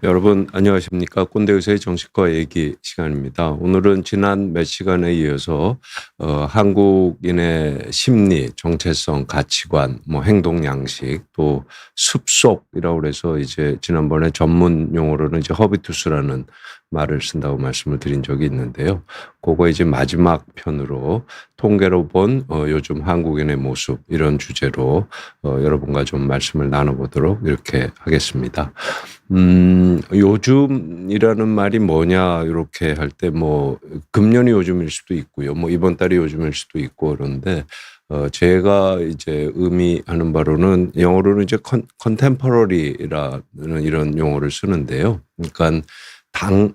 여러분 안녕하십니까? 꼰대의사의 정신과 얘기 시간입니다. 오늘은 지난 몇 시간에 이어서 한국인의 심리, 정체성, 가치관, 행동 양식, 또 습속이라고 그래서 이제 지난번에 전문 용어로는 이제 허비투스라는 말을 쓴다고 말씀을 드린 적이 있는데요. 그거 이제 마지막 편으로 통계로 본 요즘 한국인의 모습 이런 주제로 여러분과 좀 말씀을 나눠보도록 이렇게 하겠습니다. 요즘이라는 말이 뭐냐 이렇게 할 때 금년이 요즘일 수도 있고요. 이번 달이 요즘일 수도 있고 그런데 제가 이제 의미하는 바로는 영어로는 이제 컨템퍼러리라는 이런 용어를 쓰는데요. 그러니까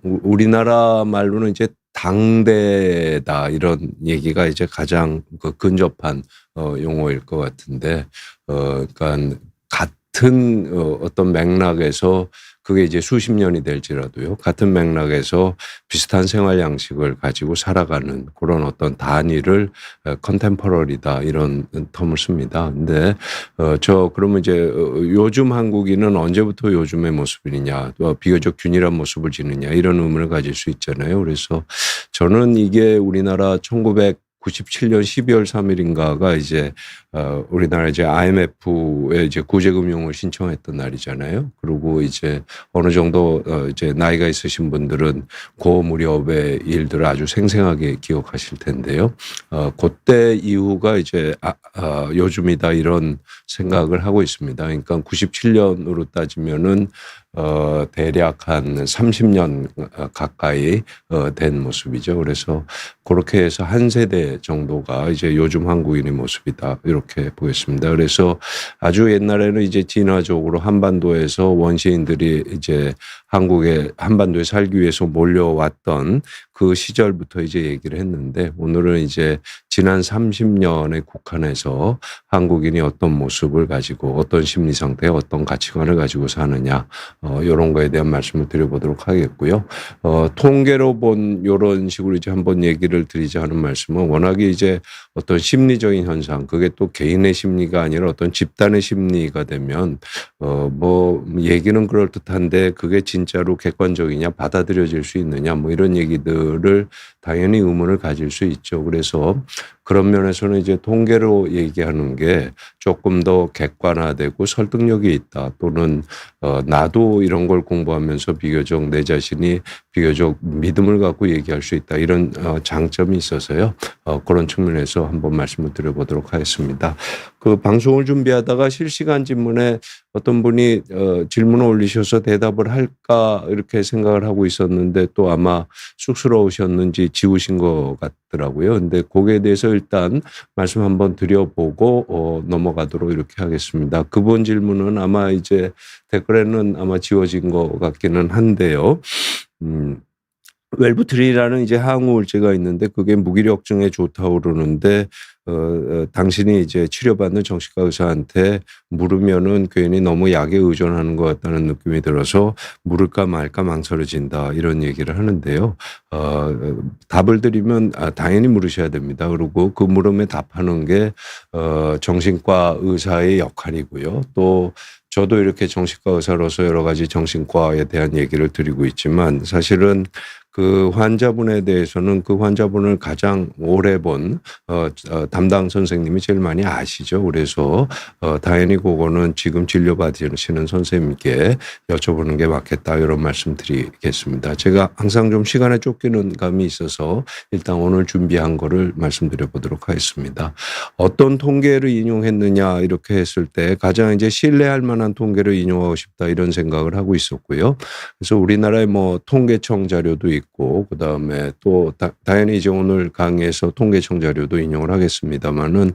우리나라 말로는 이제 당대다 이런 얘기가 이제 가장 근접한 용어일 것 같은데 그러니까 같은 어떤 맥락에서 그게 이제 수십 년이 될지라도요. 같은 맥락에서 비슷한 생활 양식을 가지고 살아가는 그런 어떤 단위를 컨템퍼러리다 이런 텀을 씁니다. 근데 그러면 이제 요즘 한국인은 언제부터 요즘의 모습이냐, 또 비교적 균일한 모습을 지느냐 이런 의문을 가질 수 있잖아요. 그래서 저는 이게 우리나라 1997년 12월 3일인가가 이제 우리나라 이제 IMF에 이제 구제금융을 신청했던 날이잖아요. 그리고 이제 어느 정도 이제 나이가 있으신 분들은 그 무렵의 일들을 아주 생생하게 기억하실 텐데요. 그때 이후가 이제 요즘이다 이런 생각을 하고 있습니다. 그러니까 97년으로 따지면은 대략 한 30년 가까이 된 모습이죠. 그래서 그렇게 해서 한 세대 정도가 이제 요즘 한국인의 모습이다 이렇게 보겠습니다. 그래서 아주 옛날에는 이제 진화적으로 한반도에서 원시인들이 이제 한반도에 살기 위해서 몰려왔던 그 시절부터 이제 얘기를 했는데 오늘은 이제 지난 30년에 국한해서 한국인이 어떤 모습을 가지고 어떤 심리 상태, 어떤 가치관을 가지고 사느냐 이런 거에 대한 말씀을 드려보도록 하겠고요. 통계로 본 이런 식으로 이제 한번 얘기를 드리자 하는 말씀은 워낙에 이제 어떤 심리적인 현상, 그게 또 개인의 심리가 아니라 어떤 집단의 심리가 되면 얘기는 그럴듯한데 그게 진짜로 객관적이냐 받아들여질 수 있느냐 이런 얘기들을 당연히 의문을 가질 수 있죠. 그래서 그런 면에서는 이제 통계로 얘기하는 게 조금 더 객관화되고 설득력이 있다 또는 나도 이런 걸 공부하면서 비교적 내 자신이 비교적 믿음을 갖고 얘기할 수 있다 이런 장점이 있어서요. 그런 측면에서 한번 말씀을 드려보도록 하겠습니다. 그 방송을 준비하다가 실시간 질문에 어떤 분이 질문을 올리셔서 대답을 할까 이렇게 생각을 하고 있었는데 또 아마 쑥스러우셨는지 지우신 것 같더라고요. 근데 거기에 대해서 일단 말씀 한번 드려보고 넘어가도록 이렇게 하겠습니다. 그분 질문은 아마 이제 댓글에는 아마 지워진 것 같기는 한데요. 웰부트린이라는 이제 항우 울제가 있는데 그게 무기력증에 좋다고 그러는데 당신이 이제 치료받는 정신과 의사한테 물으면은 괜히 너무 약에 의존하는 것 같다는 느낌이 들어서 물을까 말까 망설여진다 이런 얘기를 하는데요. 답을 드리면 당연히 물으셔야 됩니다. 그리고 그 물음에 답하는 게 정신과 의사의 역할이고요. 또 저도 이렇게 정신과 의사로서 여러 가지 정신과에 대한 얘기를 드리고 있지만 사실은 그 환자분에 대해서는 그 환자분을 가장 오래 본 담당 선생님이 제일 많이 아시죠. 그래서 당연히 그거는 지금 진료받으시는 선생님께 여쭤보는 게 맞겠다 이런 말씀 드리겠습니다. 제가 항상 좀 시간에 쫓기는 감이 있어서 일단 오늘 준비한 거를 말씀드려 보도록 하겠습니다. 어떤 통계를 인용했느냐 이렇게 했을 때 가장 이제 신뢰할 만한 통계를 인용하고 싶다 이런 생각을 하고 있었고요. 그래서 우리나라의 통계청 자료도 있고 그다음에 또 당연히 이제 오늘 강의에서 통계청 자료도 인용을 하겠습니다만은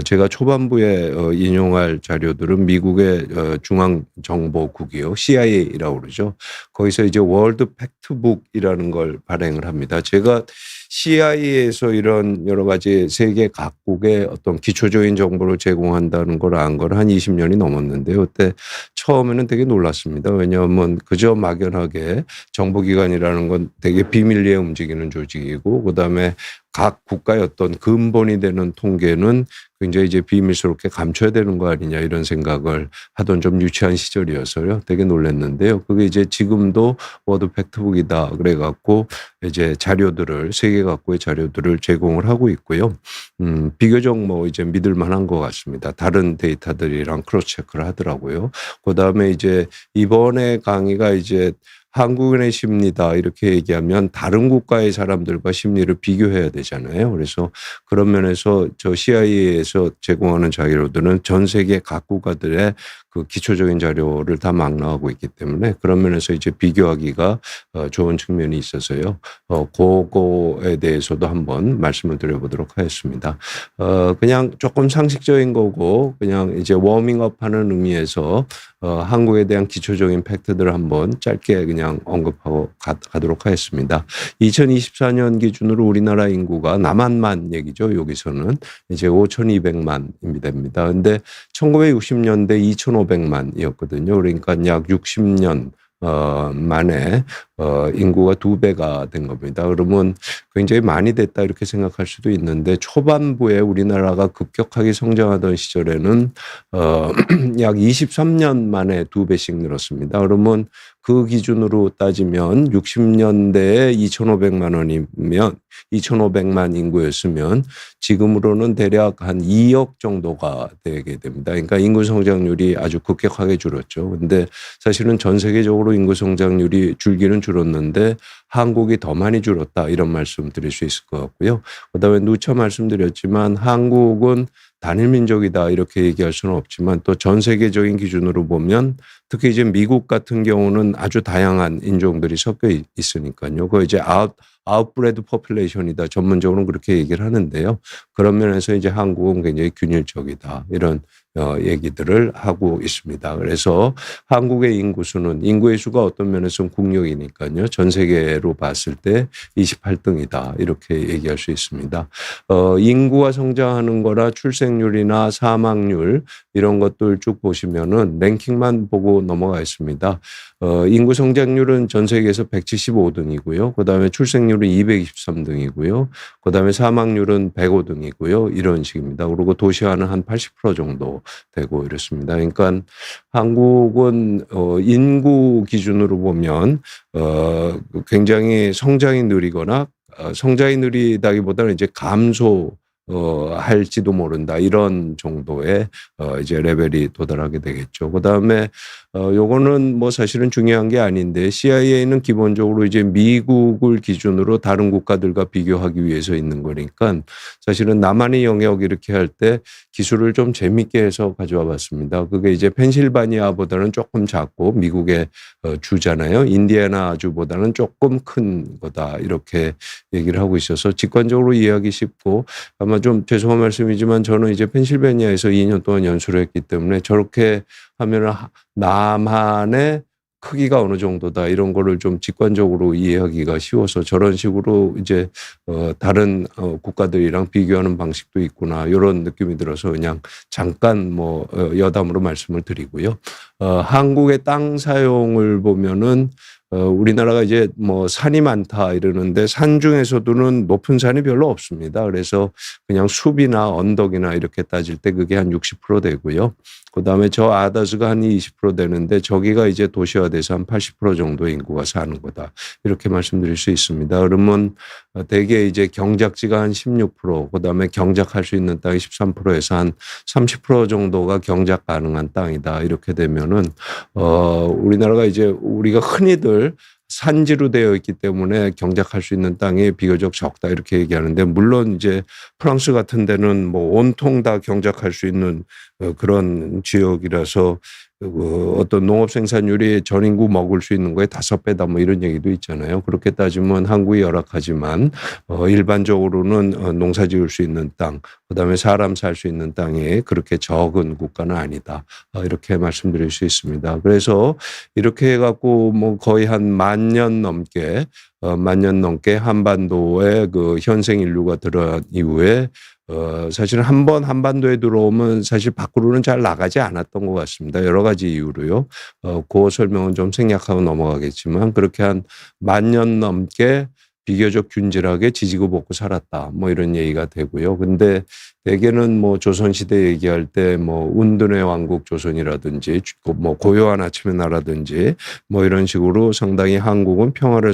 제가 초반부에 인용할 자료들은 미국의 중앙정보국이요. CIA라고 그러죠. 거기서 이제 월드 팩트북이라는 걸 발행을 합니다. 제가 CIA에서 이런 여러 가지 세계 각국의 어떤 기초적인 정보를 제공한다는 걸 안 걸 한 20년이 넘었는데요. 그때 처음에는 되게 놀랐습니다. 왜냐하면 그저 막연하게 정보기관이라는 건 되게 비밀리에 움직이는 조직이고 그다음에 각 국가의 어떤 근본이 되는 통계는 굉장히 이제 비밀스럽게 감춰야 되는 거 아니냐 이런 생각을 하던 좀 유치한 시절이어서요. 되게 놀랐는데요. 그게 이제 지금도 워드 팩트북이다 그래 갖고 이제 자료들을 세계 각국의 자료들을 제공을 하고 있고요. 비교적 뭐 이제 믿을 만한 것 같습니다. 다른 데이터들이랑 크로스 체크를 하더라고요. 그다음에 이제 이번에 강의가 이제 한국인의 심리다 이렇게 얘기하면 다른 국가의 사람들과 심리를 비교해야 되잖아요. 그래서 그런 면에서 저 CIA에서 제공하는 자료들은 전 세계 각 국가들의 그 기초적인 자료를 다 망라하고 있기 때문에 그런 면에서 이제 비교하기가 좋은 측면이 있어서요. 그거에 대해서도 한번 말씀을 드려보도록 하겠습니다. 그냥 조금 상식적인 거고 그냥 이제 워밍업하는 의미에서 한국에 대한 기초적인 팩트들을 한번 짧게 그냥 언급하고 가도록 하겠습니다. 2024년 기준으로 우리나라 인구가 남한만 얘기죠. 여기서는 이제 5,200만이 됩니다. 근데 1960년대 2,500만이었거든요. 그러니까 약 60년 만에 인구가 2배가 된 겁니다. 그러면 굉장히 많이 됐다 이렇게 생각할 수도 있는데 초반부에 우리나라가 급격하게 성장하던 시절에는 약 23년 만에 2배씩 늘었습니다. 그러면 그 기준으로 따지면 60년대에 2,500만 원이면 2,500만 인구였으면 지금으로는 대략 한 2억 정도가 되게 됩니다. 그러니까 인구 성장률이 아주 급격하게 줄었죠. 근데 사실은 전 세계적으로 인구 성장률이 줄기는 줄었는데 한국이 더 많이 줄었다 이런 말씀 드릴 수 있을 것 같고요. 그다음에 누차 말씀드렸지만 한국은 단일민족이다 이렇게 얘기할 수는 없지만 또 전 세계적인 기준으로 보면 특히 이제 미국 같은 경우는 아주 다양한 인종들이 섞여 있으니까요. 그거 이제 아웃브레드 포퓰레이션이다 전문적으로는 그렇게 얘기를 하는데요. 그런 면에서 이제 한국은 굉장히 균일적이다 이런 얘기들을 하고 있습니다. 그래서 한국의 인구의 수가 어떤 면에서는 국력이니까요. 전 세계로 봤을 때 28등이다 이렇게 얘기할 수 있습니다. 인구가 성장하는 거나 출생률이나 사망률 이런 것들 쭉 보시면은 랭킹만 보고 넘어가 있습니다. 인구 성장률은 전 세계에서 175등이고요. 그다음에 출생률은 223등이고요. 그다음에 사망률은 105등이고요. 이런 식입니다. 그리고 도시화는 한 80% 정도 되고 이렇습니다. 그러니까 한국은 인구 기준으로 보면 굉장히 성장이 느리거나 성장이 느리다기보다는 이제 할지도 모른다 이런 정도의 이제 레벨이 도달하게 되겠죠. 그다음에 요거는 뭐 사실은 중요한 게 아닌데 CIA는 기본적으로 이제 미국을 기준으로 다른 국가들과 비교하기 위해서 있는 거니까 사실은 남한의 영역 이렇게 할 때 기술을 좀 재밌게 해서 가져와 봤습니다. 그게 이제 펜실바니아보다는 조금 작고 미국의 주잖아요. 인디애나주보다는 조금 큰 거다 이렇게 얘기를 하고 있어서 직관적으로 이해하기 쉽고 아마 좀 죄송한 말씀이지만 저는 이제 펜실베니아에서 2년 동안 연수를 했기 때문에 저렇게 하면은 남한의 크기가 어느 정도다 이런 거를 좀 직관적으로 이해하기가 쉬워서 저런 식으로 이제 다른 국가들이랑 비교하는 방식도 있구나 이런 느낌이 들어서 그냥 잠깐 뭐 여담으로 말씀을 드리고요. 한국의 땅 사용을 보면은 우리나라가 이제 뭐 산이 많다 이러는데 산 중에서도는 높은 산이 별로 없습니다. 그래서 그냥 숲이나 언덕이나 이렇게 따질 때 그게 한 60% 되고요. 그다음에 저 아다스가 한 20% 되는데 저기가 이제 도시화돼서 한 80% 정도 인구가 사는 거다. 이렇게 말씀드릴 수 있습니다. 그러면 대개 이제 경작지가 한 16%, 그다음에 경작할 수 있는 땅이 13%에서 한 30% 정도가 경작 가능한 땅이다. 이렇게 되면은 우리나라가 이제 우리가 흔히들 산지로 되어 있기 때문에 경작할 수 있는 땅이 비교적 적다 이렇게 얘기하는데 물론 이제 프랑스 같은 데는 뭐 온통 다 경작할 수 있는 그런 지역이라서 어떤 농업 생산율이 전 인구 먹을 수 있는 거에 5배다 뭐 이런 얘기도 있잖아요. 그렇게 따지면 한국이 열악하지만 일반적으로는 농사 지을 수 있는 땅, 그다음에 사람 살 수 있는 땅이 그렇게 적은 국가는 아니다. 이렇게 말씀드릴 수 있습니다. 그래서 이렇게 해갖고 뭐 거의 한 10,000년 넘게 한반도에 그 현생 인류가 들어간 이후에 사실은 한 번 한반도에 들어오면 사실 밖으로는 잘 나가지 않았던 것 같습니다. 여러 가지 이유로요. 그 설명은 좀 생략하고 넘어가겠지만 그렇게 한 10,000년 넘게 비교적 균질하게 지지고 볶고 살았다. 뭐 이런 얘기가 되고요. 근데 대개는 뭐 조선시대 얘기할 때 뭐 운둔의 왕국 조선이라든지 뭐 고요한 아침의 나라든지 뭐 이런 식으로 상당히 한국은 평화를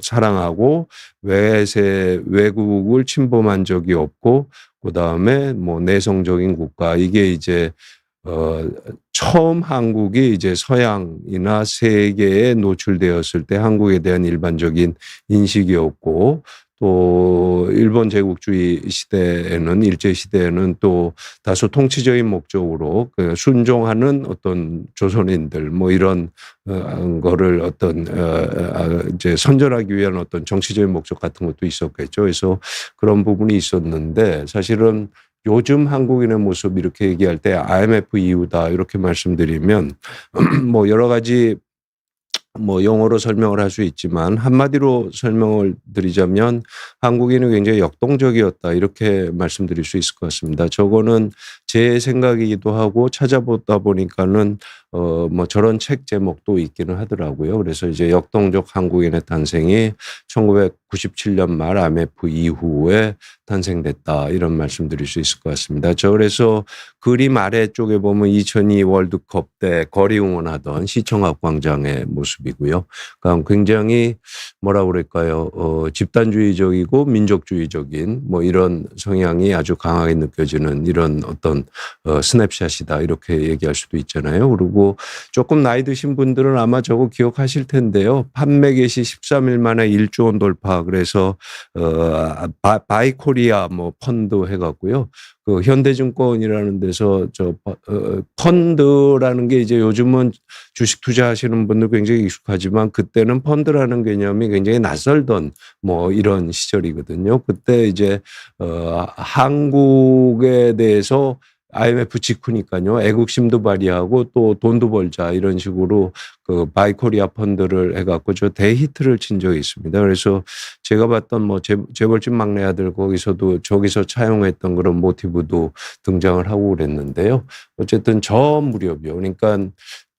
사랑하고 외국을 침범한 적이 없고 그다음에 뭐 내성적인 국가 이게 이제 처음 한국이 이제 서양이나 세계에 노출되었을 때 한국에 대한 일반적인 인식이었고 또 일본 제국주의 시대에는 일제 시대에는 또 다소 통치적인 목적으로 순종하는 어떤 조선인들 뭐 이런 거를 어떤 이제 선전하기 위한 어떤 정치적인 목적 같은 것도 있었겠죠. 그래서 그런 부분이 있었는데 사실은 요즘 한국인의 모습 이렇게 얘기할 때 IMF 이후다 이렇게 말씀드리면 뭐 여러 가지 뭐 용어로 설명을 할 수 있지만 한마디로 설명을 드리자면 한국인은 굉장히 역동적이었다 이렇게 말씀드릴 수 있을 것 같습니다. 저거는 제 생각이기도 하고 찾아보다 보니까는 뭐 저런 책 제목도 있기는 하더라고요. 그래서 이제 역동적 한국인의 탄생이 1997년 말 IMF 이후에 탄생됐다 이런 말씀드릴 수 있을 것 같습니다. 저 그래서 그림 아래쪽에 보면 2002 월드컵 때 거리 응원하던 시청 앞 광장의 모습이고요. 그러니까 굉장히 뭐라 그럴까요? 집단주의적이고 민족주의적인 뭐 이런 성향이 아주 강하게 느껴지는 이런 어떤 스냅샷이다 이렇게 얘기할 수도 있잖아요. 그리고 조금 나이 드신 분들은 아마 저거 기억하실 텐데요. 판매 개시 13일 만에 1조 원 돌파 그래서 바이코리아 뭐 펀드 해갖고요. 그 현대증권이라는 데서 펀드라는 게 이제 요즘은 주식 투자하시는 분들 굉장히 익숙하지만 그때는 펀드라는 개념이 굉장히 낯설던 뭐 이런 시절이거든요. 그때 이제 한국에 대해서 IMF 직후니까요. 애국심도 발휘하고 또 돈도 벌자 이런 식으로 그 바이코리아 펀드를 해갖고 저 대히트를 친 적이 있습니다. 그래서 제가 봤던 뭐 재벌집 막내 아들 거기서도 저기서 차용했던 그런 모티브도 등장을 하고 그랬는데요. 어쨌든 저 무렵이요. 그러니까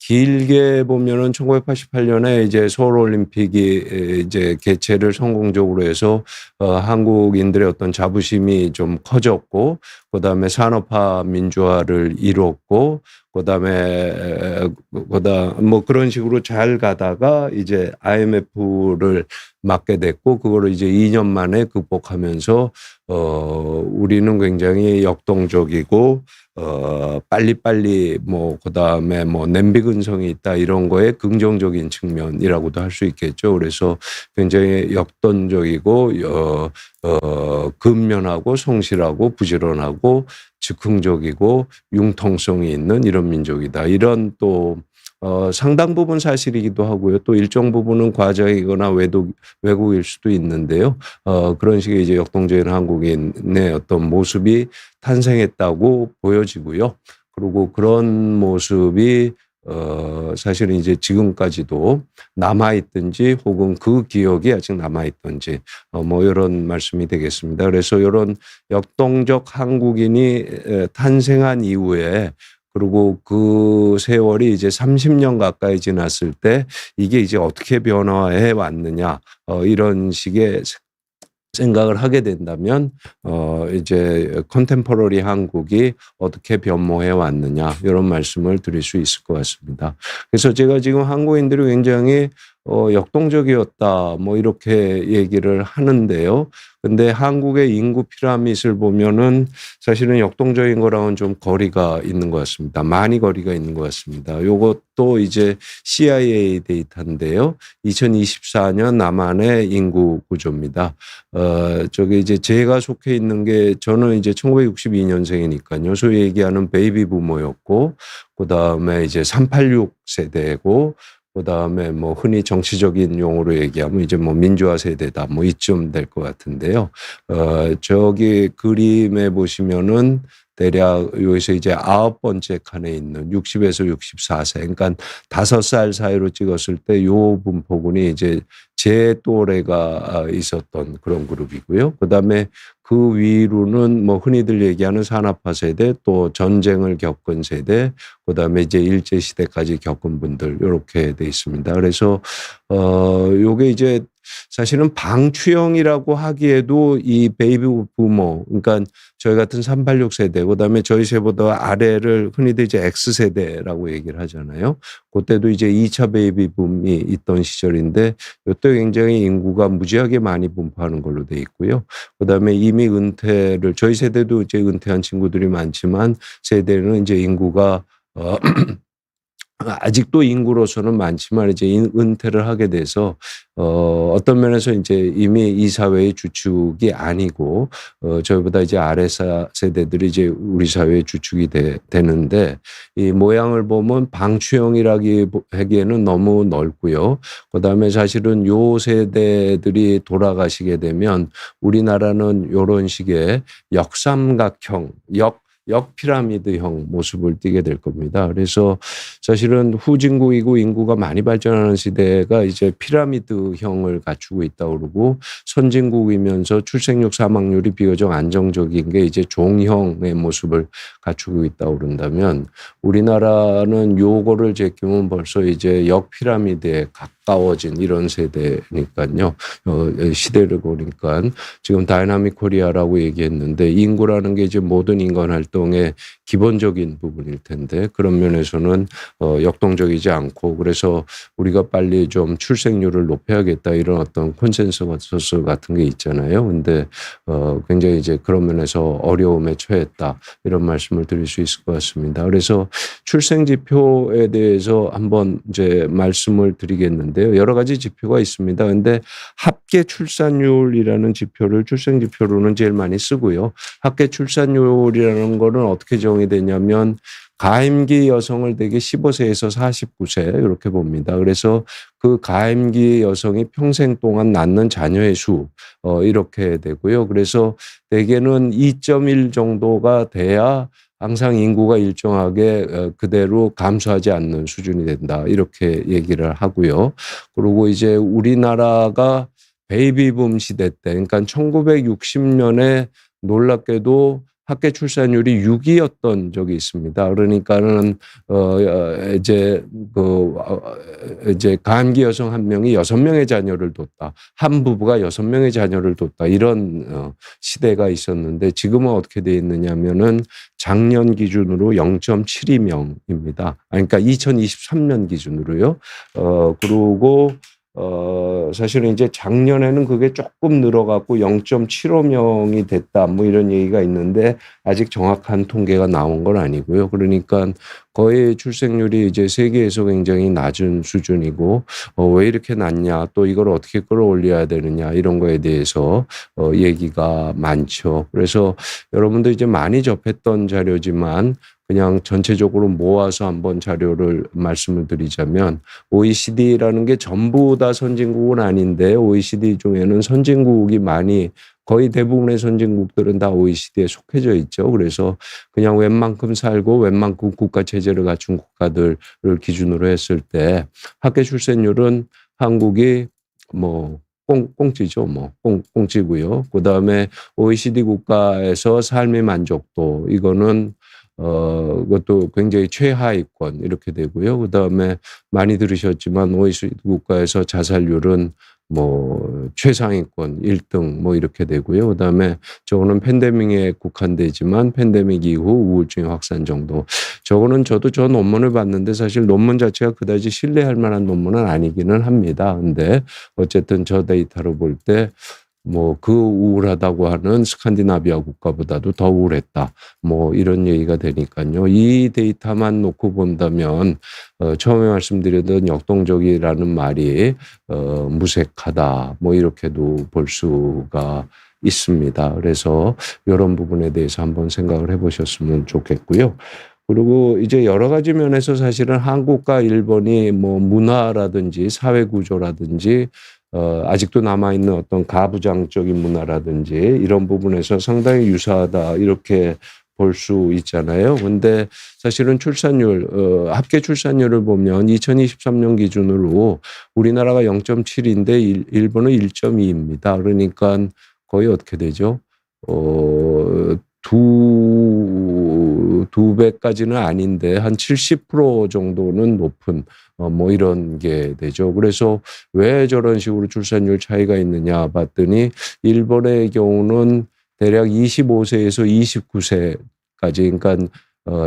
길게 보면은 1988년에 이제 서울올림픽이 이제 개최를 성공적으로 해서 한국인들의 어떤 자부심이 좀 커졌고 그다음에 산업화 민주화를 이뤘고 그다음에 뭐 그런 식으로 잘 가다가 이제 IMF를 맞게 됐고 그거를 이제 2년 만에 극복하면서 우리는 굉장히 역동적이고 빨리빨리 뭐 그다음에 뭐 냄비 근성이 있다 이런 거에 긍정적인 측면이라고도 할 수 있겠죠. 그래서 굉장히 역동적이고 근면하고 성실하고 부지런하고 즉흥적이고 융통성이 있는 이런 민족이다. 이런 또 상당 부분 사실이기도 하고요. 또 일정 부분은 과장이거나 왜곡일 수도 있는데요. 그런 식의 이제 역동적인 한국인의 어떤 모습이 탄생했다고 보여지고요. 그리고 그런 모습이 사실은 이제 지금까지도 남아있든지 혹은 그 기억이 아직 남아있든지 뭐 이런 말씀이 되겠습니다. 그래서 이런 역동적 한국인이 탄생한 이후에 그리고 그 세월이 이제 30년 가까이 지났을 때 이게 이제 어떻게 변화해 왔느냐 이런 식의 생각을 하게 된다면 이제 컨템포러리 한국이 어떻게 변모해 왔느냐 이런 말씀을 드릴 수 있을 것 같습니다. 그래서 제가 지금 한국인들이 굉장히 역동적이었다 뭐 이렇게 얘기를 하는데요. 근데 한국의 인구 피라밋을 보면은 사실은 역동적인 거랑은 좀 거리가 있는 것 같습니다. 많이 거리가 있는 것 같습니다. 요것도 이제 CIA 데이터인데요. 2024년 남한의 인구 구조입니다. 저기 이제 제가 속해 있는 게 저는 이제 1962년생이니까요. 소위 얘기하는 베이비 부모였고 그다음에 이제 386 세대고 그다음에 뭐 흔히 정치적인 용어로 얘기하면 이제 뭐 민주화 세대다 뭐 이쯤 될 것 같은데요. 저기 그림에 보시면은 대략 여기서 이제 9번째 칸에 있는 60에서 64세 그러니까 5살 사이로 찍었을 때 요 분포군이 이제 제 또래가 있었던 그런 그룹이고요. 그다음에 그 위로는 뭐 흔히들 얘기하는 산업화 세대 또 전쟁을 겪은 세대 그다음에 이제 일제 시대까지 겪은 분들 이렇게 돼 있습니다. 그래서 요게 이제 사실은 방추형이라고 하기에도 이 베이비 부모, 그러니까 저희 같은 386 세대, 그다음에 저희 세보다 아래를 흔히들 이제 X세대라고 얘기를 하잖아요. 그때도 이제 2차 베이비 붐이 있던 시절인데 이때 굉장히 인구가 무지하게 많이 분포하는 걸로 돼 있고요. 그다음에 이미 은퇴를 저희 세대도 이제 은퇴한 친구들이 많지만 세대는 이제 인구가 아직도 인구로서는 많지만 이제 은퇴를 하게 돼서 어떤 면에서 이제 이미 이 사회의 주축이 아니고 저희보다 이제 아래 세대들이 이제 우리 사회의 주축이 되는데 이 모양을 보면 방추형이라기 하기에는 너무 넓고요. 그다음에 사실은 요 세대들이 돌아가시게 되면 우리나라는 요런 식의 역삼각형 역피라미드형 모습을 띠게 될 겁니다. 그래서 사실은 후진국이고 인구가 많이 발전하는 시대가 이제 피라미드형을 갖추고 있다고 그러고 선진국이면서 출생률 사망률이 비교적 안정적인 게 이제 종형의 모습을 갖추고 있다고 그런다면 우리나라는 요거를 제끼면 벌써 이제 역피라미드에 가까워진 이런 세대니까요. 시대를 보니까 지금 다이나믹 코리아라고 얘기했는데 인구라는 게 이제 모든 인간 활동의 기본적인 부분일 텐데 그런 면에서는 역동적이지 않고 그래서 우리가 빨리 좀 출생률을 높여야겠다 이런 어떤 콘센서스 같은 게 있잖아요. 근데 굉장히 이제 그런 면에서 어려움에 처했다 이런 말씀을 드릴 수 있을 것 같습니다. 그래서 출생 지표에 대해서 한번 이제 말씀을 드리겠는데요. 여러 가지 지표가 있습니다. 근데 합계 출산율이라는 지표를 출생 지표로는 제일 많이 쓰고요. 합계 출산율이라는 거는 어떻게 정의되냐면 가임기 여성을 대개 15세에서 49세 이렇게 봅니다. 그래서 그 가임기 여성이 평생 동안 낳는 자녀의 수 이렇게 되고요. 그래서 대개는 2.1 정도가 돼야 항상 인구가 일정하게 그대로 감소하지 않는 수준이 된다. 이렇게 얘기를 하고요. 그리고 이제 우리나라가 베이비붐 시대 때 그러니까 1960년에 놀랍게도 합계 출산율이 6이었던 적이 있습니다. 그러니까는 이제 가임기 여성 한 명이 6명의 자녀를 뒀다. 한 부부가 6명의 자녀를 뒀다. 이런 시대가 있었는데 지금은 어떻게 돼 있느냐면은 작년 기준으로 0.72명입니다. 그러니까 2023년 기준으로요. 그리고 사실은 이제 작년에는 그게 조금 늘어갖고 0.75명이 됐다. 뭐 이런 얘기가 있는데 아직 정확한 통계가 나온 건 아니고요. 그러니까 거의 출생률이 이제 세계에서 굉장히 낮은 수준이고 왜 이렇게 낮냐 또 이걸 어떻게 끌어올려야 되느냐 이런 거에 대해서 얘기가 많죠. 그래서 여러분도 이제 많이 접했던 자료지만 그냥 전체적으로 모아서 한번 자료를 말씀을 드리자면 OECD라는 게 전부 다 선진국은 아닌데 OECD 중에는 선진국이 많이 거의 대부분의 선진국들은 다 OECD에 속해져 있죠. 그래서 그냥 웬만큼 살고 웬만큼 국가 체제를 갖춘 국가들을 기준으로 했을 때 합계 출생률은 한국이 뭐 꽁찌죠. 뭐 꽁찌고요. 그다음에 OECD 국가에서 삶의 만족도 이거는 그것도 굉장히 최하위권 이렇게 되고요. 그다음에 많이 들으셨지만 OECD 국가에서 자살률은 뭐 최상위권 1등 뭐 이렇게 되고요. 그다음에 저거는 팬데믹에 국한되지만 팬데믹 이후 우울증 확산 정도. 저거는 저도 저 논문을 봤는데 사실 논문 자체가 그다지 신뢰할 만한 논문은 아니기는 합니다. 근데 어쨌든 저 데이터로 볼 때 뭐 그 우울하다고 하는 스칸디나비아 국가보다도 더 우울했다. 뭐 이런 얘기가 되니까요. 이 데이터만 놓고 본다면 처음에 말씀드렸던 역동적이라는 말이 무색하다. 뭐 이렇게도 볼 수가 있습니다. 그래서 이런 부분에 대해서 한번 생각을 해보셨으면 좋겠고요. 그리고 이제 여러 가지 면에서 사실은 한국과 일본이 뭐 문화라든지 사회 구조라든지 아직도 남아있는 어떤 가부장적인 문화라든지 이런 부분에서 상당히 유사하다 이렇게 볼 수 있잖아요. 근데 사실은 출산율, 합계 출산율을 보면 2023년 기준으로 우리나라가 0.7인데 일본은 1.2입니다. 그러니까 거의 어떻게 되죠? 두 배까지는 아닌데 한 70% 정도는 높은 뭐 이런 게 되죠. 그래서 왜 저런 식으로 출산율 차이가 있느냐 봤더니 일본의 경우는 대략 25세에서 29세까지 그러니까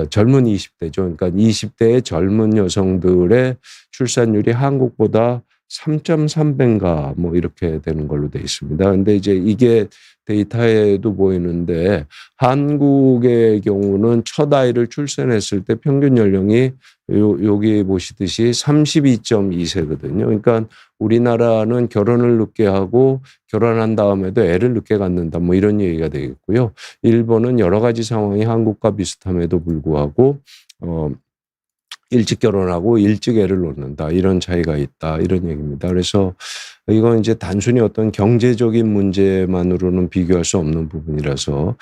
젊은 20대죠. 그러니까 20대의 젊은 여성들의 출산율이 한국보다 3.3배인가 뭐 이렇게 되는 걸로 돼 있습니다. 근데 이제 이게 데이터에도 보이는데 한국의 경우는 첫 아이를 출산했을 때 평균 연령이 여기 보시듯이 32.2세거든요. 그러니까 우리나라는 결혼을 늦게 하고 결혼한 다음에도 애를 늦게 갖는다 뭐 이런 얘기가 되겠고요. 일본은 여러 가지 상황이 한국과 비슷함에도 불구하고 일찍 결혼하고 일찍 애를 놓는다 이런 차이가 있다 이런 얘기입니다. 그래서 이건 이제 단순히 어떤 경제적인 문제만으로는 비교할 수 없는 부분이라서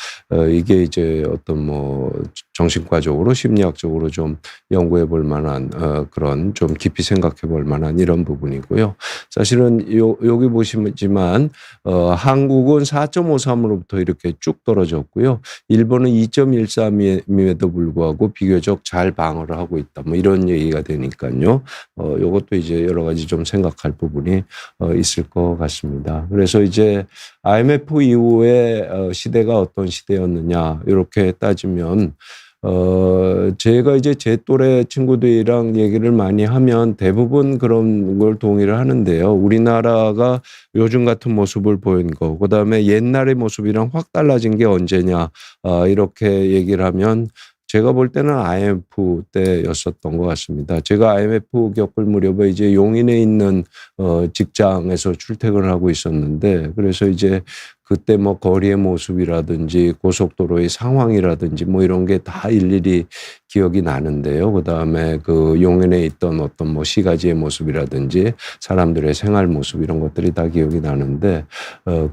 이게 이제 어떤 뭐 정신과적으로 심리학적으로 좀 연구해 볼 만한 그런 좀 깊이 생각해 볼 만한 이런 부분이고요. 사실은 여기 보시지만 한국은 4.53으로부터 이렇게 쭉 떨어졌고요. 일본은 2.13임에도 불구하고 비교적 잘 방어를 하고 있다. 뭐 이런 얘기가 되니까요. 이것도 이제 여러 가지 좀 생각할 부분이 있을 것 같습니다. 그래서 이제 IMF 이후에 시대가 어떤 시대였느냐 이렇게 따지면 제가 이제 제 또래 친구들이랑 얘기를 많이 하면 대부분 그런 걸 동의를 하는데요. 우리나라가 요즘 같은 모습을 보인 거, 그다음에 옛날의 모습이랑 확 달라진 게 언제냐 이렇게 얘기를 하면 제가 볼 때는 IMF 때였었던 것 같습니다. 제가 IMF 겪을 무렵에 이제 용인에 있는 직장에서 출퇴근을 하고 있었는데 그래서 이제 그때 뭐 거리의 모습이라든지 고속도로의 상황이라든지 뭐 이런 게 다 일일이 기억이 나는데요. 그다음에 그 용인에 있던 어떤 뭐 시가지의 모습이라든지 사람들의 생활 모습 이런 것들이 다 기억이 나는데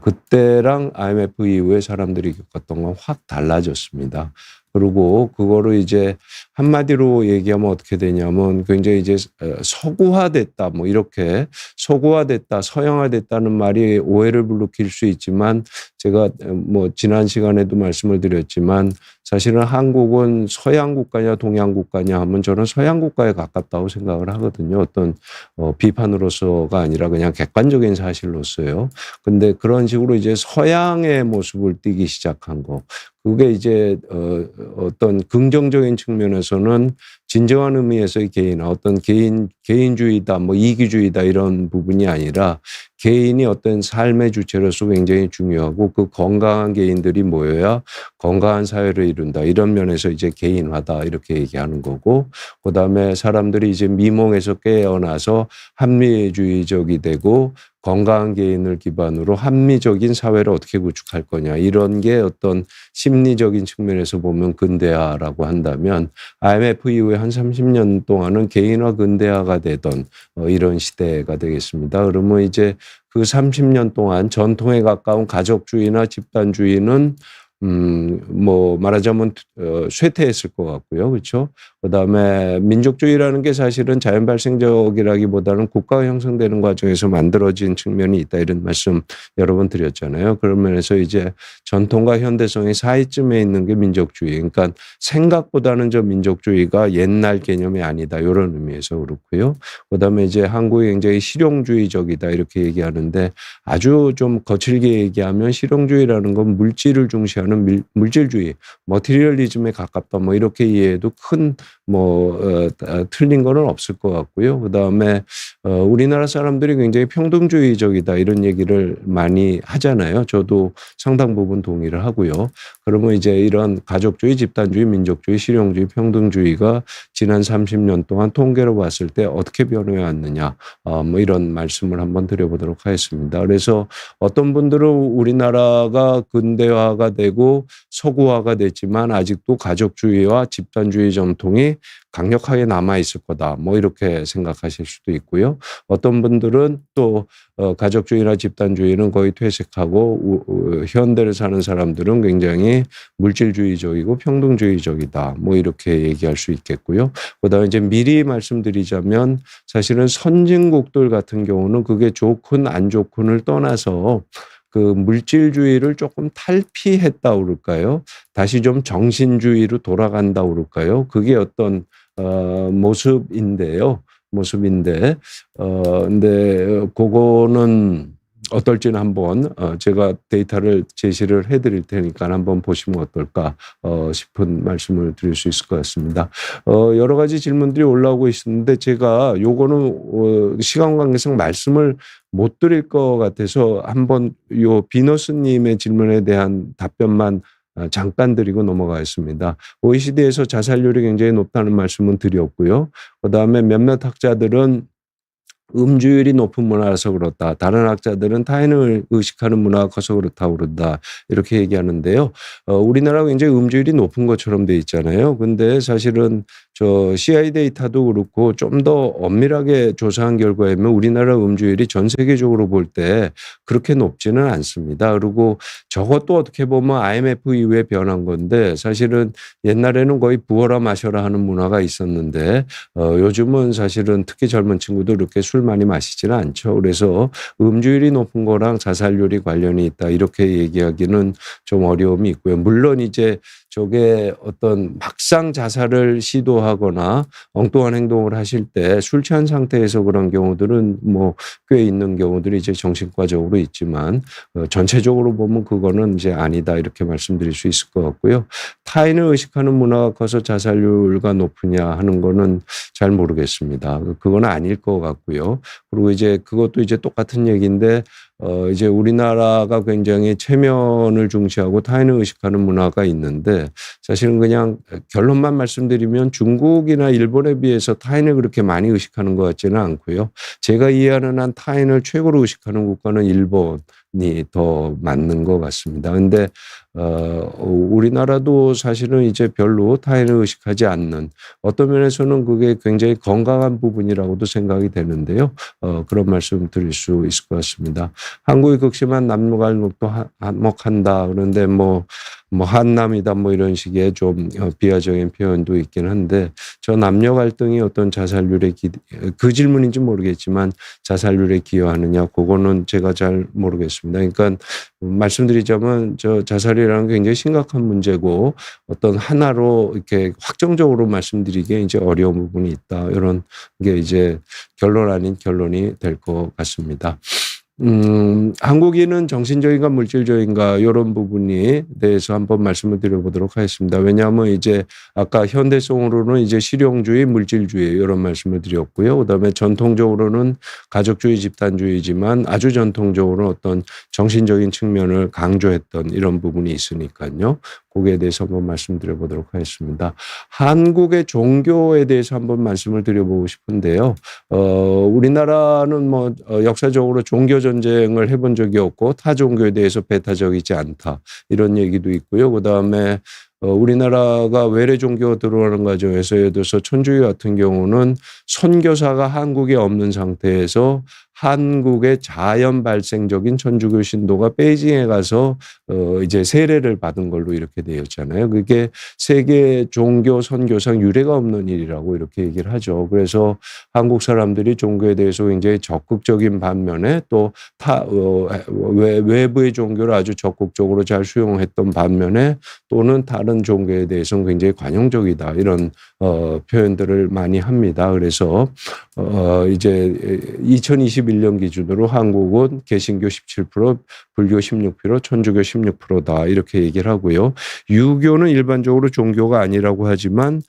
그때랑 IMF 이후에 사람들이 겪었던 건 확 달라졌습니다. 그리고 그거를 이제 한마디로 얘기하면 어떻게 되냐면 굉장히 이제 서구화됐다 뭐 이렇게 서구화됐다 서양화됐다는 말이 오해를 불러일으킬 수 있지만 제가 뭐 지난 시간에도 말씀을 드렸지만 사실은 한국은 서양 국가냐 동양 국가냐 하면 저는 서양 국가에 가깝다고 생각을 하거든요. 어떤 비판으로서가 아니라 그냥 객관적인 사실로서요. 근데 그런 식으로 이제 서양의 모습을 띠기 시작한 거. 그게 이제 어떤 긍정적인 측면에서는 진정한 의미에서의 개인, 어떤 개인주의다, 뭐 이기주의다 이런 부분이 아니라 개인이 어떤 삶의 주체로서 굉장히 중요하고 그 건강한 개인들이 모여야 건강한 사회를 이룬다. 이런 면에서 이제 개인화다 이렇게 얘기하는 거고 그다음에 사람들이 이제 미몽에서 깨어나서 합리주의적이 되고 건강한 개인을 기반으로 합리적인 사회를 어떻게 구축할 거냐 이런 게 어떤 심리적인 측면에서 보면 근대화라고 한다면 IMF 이후에 한 30년 동안은 개인화 근대화가 되던 이런 시대가 되겠습니다. 그러면 이제 그 30년 동안 전통에 가까운 가족주의나 집단주의는 뭐 말하자면 쇠퇴했을 것 같고요. 그렇죠? 그다음에 민족주의라는 게 사실은 자연 발생적이라기보다는 국가가 형성되는 과정에서 만들어진 측면이 있다 이런 말씀 여러 번 드렸잖아요. 그런 면에서 이제 전통과 현대성이 사이쯤에 있는 게 민족주의. 그러니까 생각보다는 저 민족주의가 옛날 개념이 아니다 이런 의미에서 그렇고요. 그다음에 이제 한국이 굉장히 실용주의적이다 이렇게 얘기하는데 아주 좀 거칠게 얘기하면 실용주의라는 건 물질을 중시하는 물질주의, 머티리얼리즘에 가깝다 뭐 이렇게 이해해도 큰 틀린 거는 없을 것 같고요. 그다음에 우리나라 사람들이 굉장히 평등주의적이다 이런 얘기를 많이 하잖아요. 저도 상당 부분 동의를 하고요. 그러면 이제 이런 가족주의, 집단주의, 민족주의, 실용주의, 평등주의가 지난 30년 동안 통계로 봤을 때 어떻게 변해 왔느냐 뭐 이런 말씀을 한번 드려보도록 하겠습니다. 그래서 어떤 분들은 우리나라가 근대화가 되고 서구화가 됐지만 아직도 가족주의와 집단주의 전통이 강력하게 남아있을 거다. 뭐 이렇게 생각하실 수도 있고요. 어떤 분들은 또 가족주의나 집단주의는 거의 퇴색하고 현대를 사는 사람들은 굉장히 물질주의적이고 평등주의적이다. 뭐 이렇게 얘기할 수 있겠고요. 그다음에 이제 미리 말씀드리자면 사실은 선진국들 같은 경우는 그게 좋건 안 좋건을 떠나서 그 물질주의를 조금 탈피했다 그럴까요? 다시 좀 정신주의로 돌아간다 그럴까요? 그게 어떤 모습인데요. 모습인데 근데 그거는 어떨지는 한번 제가 데이터를 제시를 해 드릴 테니까 한번 보시면 어떨까 싶은 말씀을 드릴 수 있을 것 같습니다. 여러 가지 질문들이 올라오고 있는데 제가 요거는 시간 관계상 말씀을 못 드릴 것 같아서 한번 요 비너스 님의 질문에 대한 답변만 잠깐 드리고 넘어가겠습니다. OECD에서 자살률이 굉장히 높다는 말씀은 드렸고요. 그다음에 몇몇 학자들은 음주율이 높은 문화라서 그렇다. 다른 학자들은 타인을 의식하는 문화가 커서 그렇다고 그런다. 이렇게 얘기하는데요. 우리나라가 굉장히 음주율이 높은 것처럼 돼 있잖아요. 근데 사실은 저 CI 데이터도 그렇고 좀 더 엄밀하게 조사한 결과에 의하면 우리나라 음주율이 전 세계적으로 볼 때 그렇게 높지는 않습니다. 그리고 저것도 어떻게 보면 IMF 이후에 변한 건데 사실은 옛날에는 거의 부어라 마셔라 하는 문화가 있었는데 요즘은 사실은 특히 젊은 친구들 그렇게 술 많이 마시지는 않죠. 그래서 음주율이 높은 거랑 자살률이 관련이 있다 이렇게 얘기하기는 좀 어려움이 있고요. 물론 이제 저게 어떤 막상 자살을 시도하거나 엉뚱한 행동을 하실 때 술 취한 상태에서 그런 경우들은 뭐 꽤 있는 경우들이 이제 정신과적으로 있지만 전체적으로 보면 그거는 이제 아니다 이렇게 말씀드릴 수 있을 것 같고요. 타인을 의식하는 문화가 커서 자살률가 높으냐 하는 거는 잘 모르겠습니다. 그건 아닐 것 같고요. 그리고 이제 그것도 이제 똑같은 얘기인데 이제 우리나라가 굉장히 체면을 중시하고 타인을 의식하는 문화가 있는데 사실은 그냥 결론만 말씀드리면 중국이나 일본에 비해서 타인을 그렇게 많이 의식하는 것 같지는 않고요. 제가 이해하는 한 타인을 최고로 의식하는 국가는 일본이 더 맞는 것 같습니다. 근데 우리나라도 사실은 이제 별로 타인을 의식하지 않는 어떤 면에서는 그게 굉장히 건강한 부분이라고도 생각이 되는데요. 그런 말씀 드릴 수 있을 것 같습니다. 한국이 극심한 남북갈등도 한몫한다. 그런데 뭐 한남이다 뭐 이런 식의 좀 비하적인 표현도 있긴 한데 저 남녀 갈등이 어떤 자살률에 그 질문인지 모르겠지만 자살률에 기여하느냐 그거는 제가 잘 모르겠습니다. 그러니까 말씀드리자면 저 자살이라는 게 굉장히 심각한 문제고 어떤 하나로 이렇게 확정적으로 말씀드리기에 이제 어려운 부분이 있다. 이런 게 이제 결론 아닌 결론이 될 것 같습니다. 한국인은 정신적인가 물질적인가 이런 부분에 대해서 한번 말씀을 드려보도록 하겠습니다. 왜냐하면 이제 아까 현대성으로는 이제 실용주의, 물질주의 이런 말씀을 드렸고요. 그다음에 전통적으로는 가족주의, 집단주의지만 아주 전통적으로 어떤 정신적인 측면을 강조했던 이런 부분이 있으니까요. 거기에 대해서 한번 말씀드려보도록 하겠습니다. 한국의 종교에 대해서 한번 말씀을 드려보고 싶은데요. 우리나라는 뭐 역사적으로 종교 전쟁을 해본 적이 없고 타 종교에 대해서 배타적이지 않다 이런 얘기도 있고요. 그다음에 우리나라가 외래 종교가 들어오는 과정에서 예를 들어서 천주교 같은 경우는 선교사가 한국에 없는 상태에서 한국의 자연 발생적인 천주교 신도가 베이징에 가서 이제 세례를 받은 걸로 이렇게 되어 있잖아요. 그게 세계 종교 선교상 유례가 없는 일이라고 이렇게 얘기를 하죠. 그래서 한국 사람들이 종교에 대해서 굉장히 적극적인 반면에 또 외부의 종교를 아주 적극적으로 잘 수용했던 반면에 또는 다른 종교에 대해서는 굉장히 관용적이다 이런 표현들을 많이 합니다. 그래서 이제 2021년 기준으로 한국은 개신교 17%, 불교 16%, 천주교 16%다 이렇게 얘기를 하고요. 유교는 일반적으로 종교가 아니라고 하지만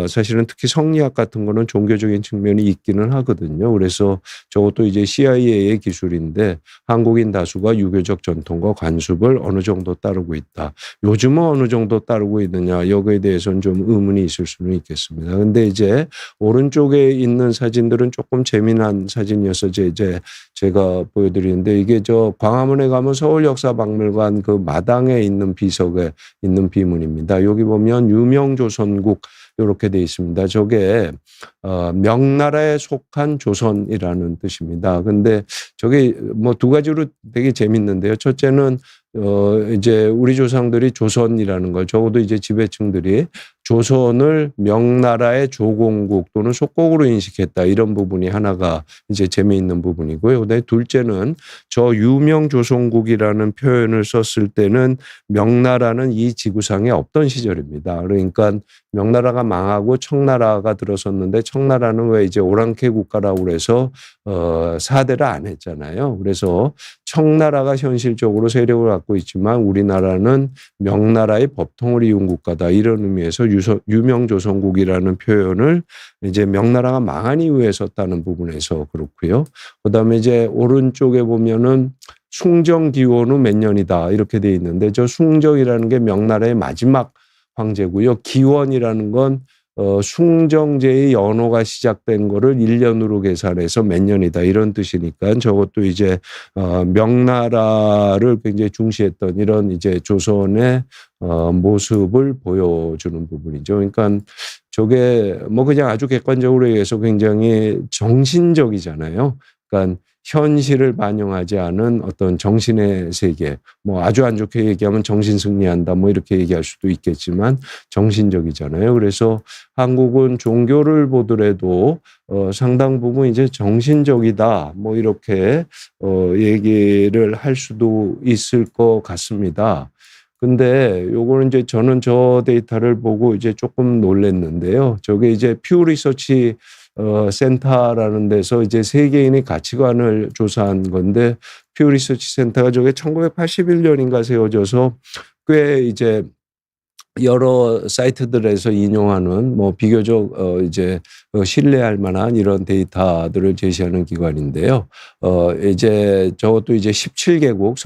사실은 특히 성리학 같은 거는 종교적인 측면이 있기는 하거든요. 그래서 저것도 이제 CIA의 기술인데 한국인 다수가 유교적 전통과 관습을 어느 정도 따르고 있다. 요즘은 어느 정도 따르고 있느냐 여기에 대해서는 좀 의문이 있을 수는 있겠습니다. 그런데 이제 오른쪽에 있는 사진들은 조금 재미난 사진이어서 이제 제가 보여드리는데 이게 저 광화문에 가면 서울역사박물관 그 마당에 있는 비석에 있는 비문입니다. 여기 보면 유명조선국 이렇게 돼 있습니다. 저게 명나라에 속한 조선이라는 뜻입니다. 근데 저게 뭐 두 가지로 되게 재밌는데요. 첫째는 이제 우리 조상들이 조선이라는 걸 적어도 이제 지배층들이 조선을 명나라의 조공국 또는 속국으로 인식했다. 이런 부분이 하나가 이제 재미있는 부분이고요. 그다음에 둘째는 저 유명 조선국이라는 표현을 썼을 때는 명나라는 이 지구상에 없던 시절입니다. 그러니까 명나라가 망하고 청나라가 들어섰는데 청나라는 왜 이제 오랑캐 국가라고 그래서 사대를 안 했잖아요. 그래서 청나라가 현실적으로 세력을 갖고 있지만 우리나라는 명나라의 법통을 이룬 국가다. 이런 의미에서 유명조선국이라는 표현을 이제 명나라가 망한 이후에 썼다는 부분에서 그렇고요. 그다음에 이제 오른쪽에 보면은 숭정기원 후 몇 년이다 이렇게 돼 있는데 저 숭정이라는 게 명나라의 마지막 황제고요. 기원이라는 건 숭정제의 연호가 시작된 거를 1년으로 계산해서 몇 년이다 이런 뜻이니까 저것도 이제 명나라를 굉장히 중시했던 이런 이제 조선의 모습을 보여주는 부분이죠. 그러니까 저게 뭐 그냥 아주 객관적으로 얘기해서 굉장히 정신적이잖아요. 그러니까 현실을 반영하지 않은 어떤 정신의 세계, 뭐 아주 안 좋게 얘기하면 정신 승리한다, 뭐 이렇게 얘기할 수도 있겠지만 정신적이잖아요. 그래서 한국은 종교를 보더라도 상당 부분 이제 정신적이다, 뭐 이렇게 얘기를 할 수도 있을 것 같습니다. 근데 요거는 이제 저는 저 데이터를 보고 이제 조금 놀랐는데요. 저게 이제 퓨 리서치 센터라는 데서 이제 세계인의 가치관을 조사한 건데 퓨 리서치 센터가 저게 1981년인가 세워져서 꽤 이제 여러 사이트들에서 인용하는 뭐 비교적 이제 신뢰할 만한 이런 데이터들을 제시하는 기관인데요. 이제 저것도 이제 17개국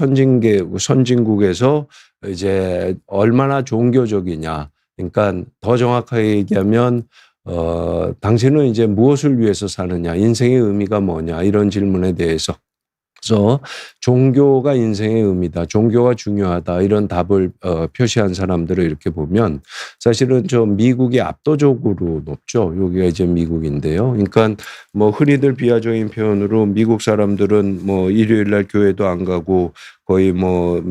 선진국에서 이제 얼마나 종교적이냐. 그러니까 더 정확하게 얘기하면 당신은 이제 무엇을 위해서 사느냐, 인생의 의미가 뭐냐 이런 질문에 대해서 그래서 종교가 인생의 의미다, 종교가 중요하다 이런 답을 표시한 사람들을 이렇게 보면 사실은 저 미국이 압도적으로 높죠. 여기가 이제 미국인데요. 그러니까 뭐 흔히들 비하적인 표현으로 미국 사람들은 뭐 일요일 날 교회도 안 가고 거의 뭐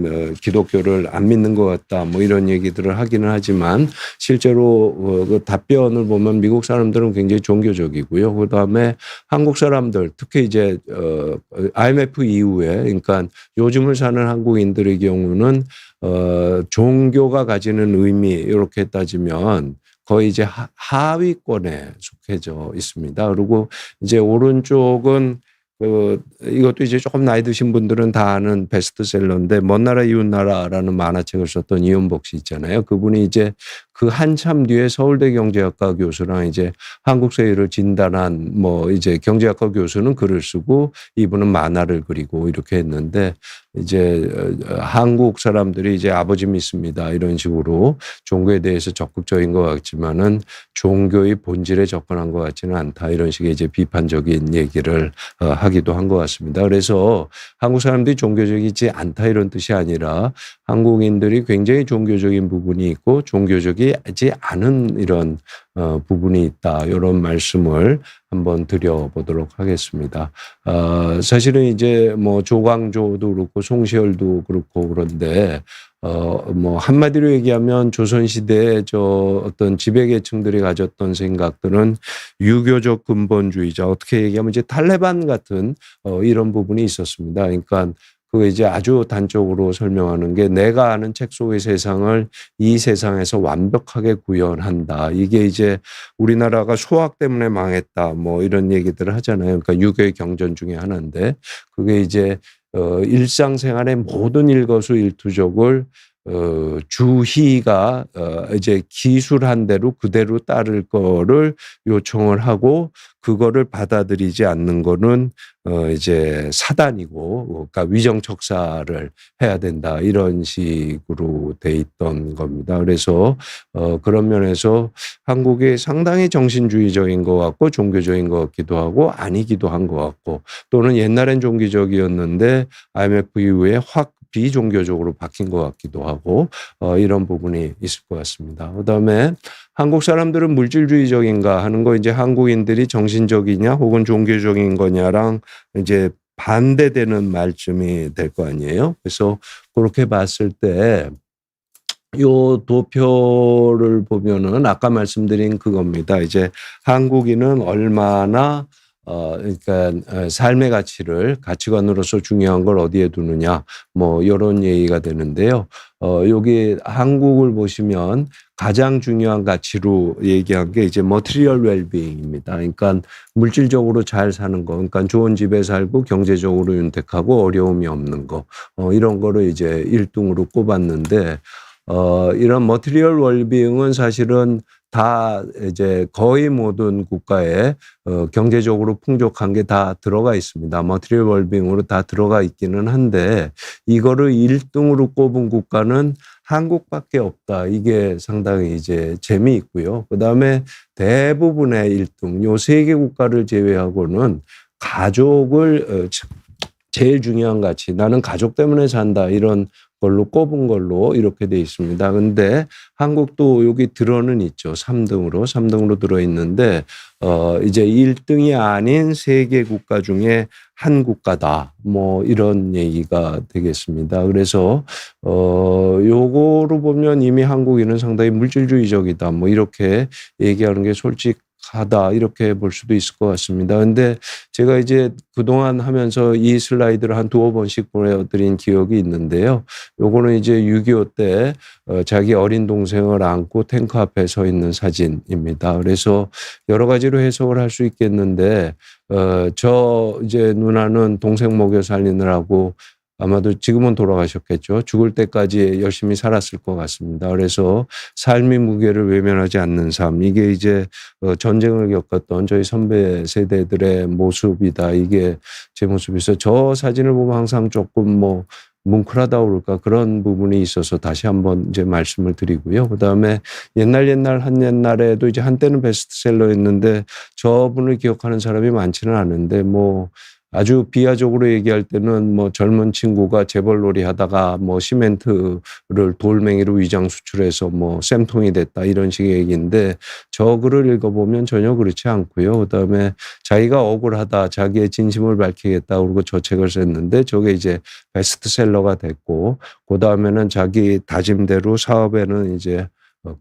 기독교를 안 믿는 것 같다 뭐 이런 얘기들을 하기는 하지만 실제로 그 답변을 보면 미국 사람들은 굉장히 종교적이고요. 그다음에 한국 사람들 특히 이제 IMF 이후에 그러니까 요즘을 사는 한국인들의 경우는 종교가 가지는 의미 이렇게 따지면 거의 이제 하위권에 속해져 있습니다. 그리고 이제 오른쪽은 이것도 이제 조금 나이 드신 분들은 다 아는 베스트셀러인데 먼 나라 이웃 나라라는 만화책을 썼던 이윤복 씨 있잖아요. 그분이 이제 그 한참 뒤에 서울대 경제학과 교수랑 이제 한국 사회를 진단한 뭐 이제 경제학과 교수는 글을 쓰고 이분은 만화를 그리고 이렇게 했는데 이제 한국 사람들이 이제 아버지 믿습니다 이런 식으로 종교에 대해서 적극적인 것 같지만은 종교의 본질에 접근한 것 같지는 않다 이런 식의 이제 비판적인 얘기를 하기도 한 것 같습니다. 그래서 한국 사람들이 종교적이지 않다 이런 뜻이 아니라 한국인들이 굉장히 종교적인 부분이 있고 종교적이지 않은 이런 부분이 있다. 이런 말씀을 한번 드려보도록 하겠습니다. 사실은 이제 뭐 조광조도 그렇고 송시열도 그렇고 그런데 뭐 한마디로 얘기하면 조선시대에 저 어떤 지배계층들이 가졌던 생각들은 유교적 근본주의자 어떻게 얘기하면 이제 탈레반 같은 이런 부분이 있었습니다. 그러니까 그게 이제 아주 단적으로 설명하는 게 내가 아는 책 속의 세상을 이 세상에서 완벽하게 구현한다. 이게 이제 우리나라가 소학 때문에 망했다. 뭐 이런 얘기들을 하잖아요. 그러니까 유교의 경전 중에 하나인데 그게 이제 일상생활의 모든 일거수일투족을 주희가 이제 기술한 대로 그대로 따를 거를 요청을 하고 그거를 받아들이지 않는 거는 이제 사단이고 그러니까 위정척사를 해야 된다 이런 식으로 돼 있던 겁니다. 그래서 그런 면에서 한국이 상당히 정신주의적인 것 같고 종교적인 것 같기도 하고 아니기도 한 것 같고 또는 옛날엔 종교적이었는데 IMF 이후에 확 비종교적으로 바뀐 것 같기도 하고 이런 부분이 있을 것 같습니다. 그다음에 한국 사람들은 물질주의적인가 하는 거 이제 한국인들이 정신적이냐 혹은 종교적인 거냐랑 이제 반대되는 말쯤이 될 거 아니에요. 그래서 그렇게 봤을 때 요 도표를 보면은 아까 말씀드린 그겁니다. 이제 한국인은 얼마나 그러니까 삶의 가치관으로서 중요한 걸 어디에 두느냐 뭐 이런 얘기가 되는데요. 여기 한국을 보시면 가장 중요한 가치로 얘기한 게 이제 material well-being입니다. 그러니까 물질적으로 잘 사는 거, 그러니까 좋은 집에 살고 경제적으로 윤택하고 어려움이 없는 거, 이런 거를 이제 1등으로 꼽았는데, 이런 material well-being은 사실은 다 이제 거의 모든 국가에 경제적으로 풍족한 게 다 들어가 있습니다. material well-being으로 다 들어가 있기는 한데 이거를 1등으로 꼽은 국가는 한국밖에 없다. 이게 상당히 이제 재미있고요. 그다음에 대부분의 1등, 요 3개 국가를 제외하고는 가족을 제일 중요한 가치, 나는 가족 때문에 산다, 이런 걸로 꼽은 걸로 이렇게 돼 있습니다. 근데 한국도 여기 들어는 있죠. 3등으로 들어있는데 이제 1등이 아닌 3개 국가 중에 한 국가다. 뭐 이런 얘기가 되겠습니다. 그래서 요거로 보면 이미 한국인은 상당히 물질주의적이다. 뭐 이렇게 얘기하는 게 솔직하다, 이렇게 볼 수도 있을 것 같습니다. 근데 제가 이제 그동안 하면서 이 슬라이드를 한 두어 번씩 보내드린 기억이 있는데요. 요거는 이제 6.25 때 자기 어린 동생을 안고 탱크 앞에 서 있는 사진입니다. 그래서 여러 가지로 해석을 할 수 있겠는데, 저 이제 누나는 동생 먹여 살리느라고 아마도 지금은 돌아가셨겠죠. 죽을 때까지 열심히 살았을 것 같습니다. 그래서 삶의 무게를 외면하지 않는 삶, 이게 이제 전쟁을 겪었던 저희 선배 세대들의 모습이다. 이게 제 모습이서 저 사진을 보면 항상 조금 뭐 뭉클하다 그럴까, 그런 부분이 있어서 다시 한번 이제 말씀을 드리고요. 그다음에 옛날에도 이제 한때는 베스트셀러였는데 저분을 기억하는 사람이 많지는 않은데, 뭐 아주 비하적으로 얘기할 때는 뭐 젊은 친구가 재벌놀이 하다가 뭐 시멘트를 돌멩이로 위장 수출해서 뭐 쌤통이 됐다, 이런 식의 얘기인데 저 글을 읽어보면 전혀 그렇지 않고요. 그다음에 자기가 억울하다, 자기의 진심을 밝히겠다 그러고 저 책을 썼는데 저게 이제 베스트셀러가 됐고, 그다음에는 자기 다짐대로 사업에는 이제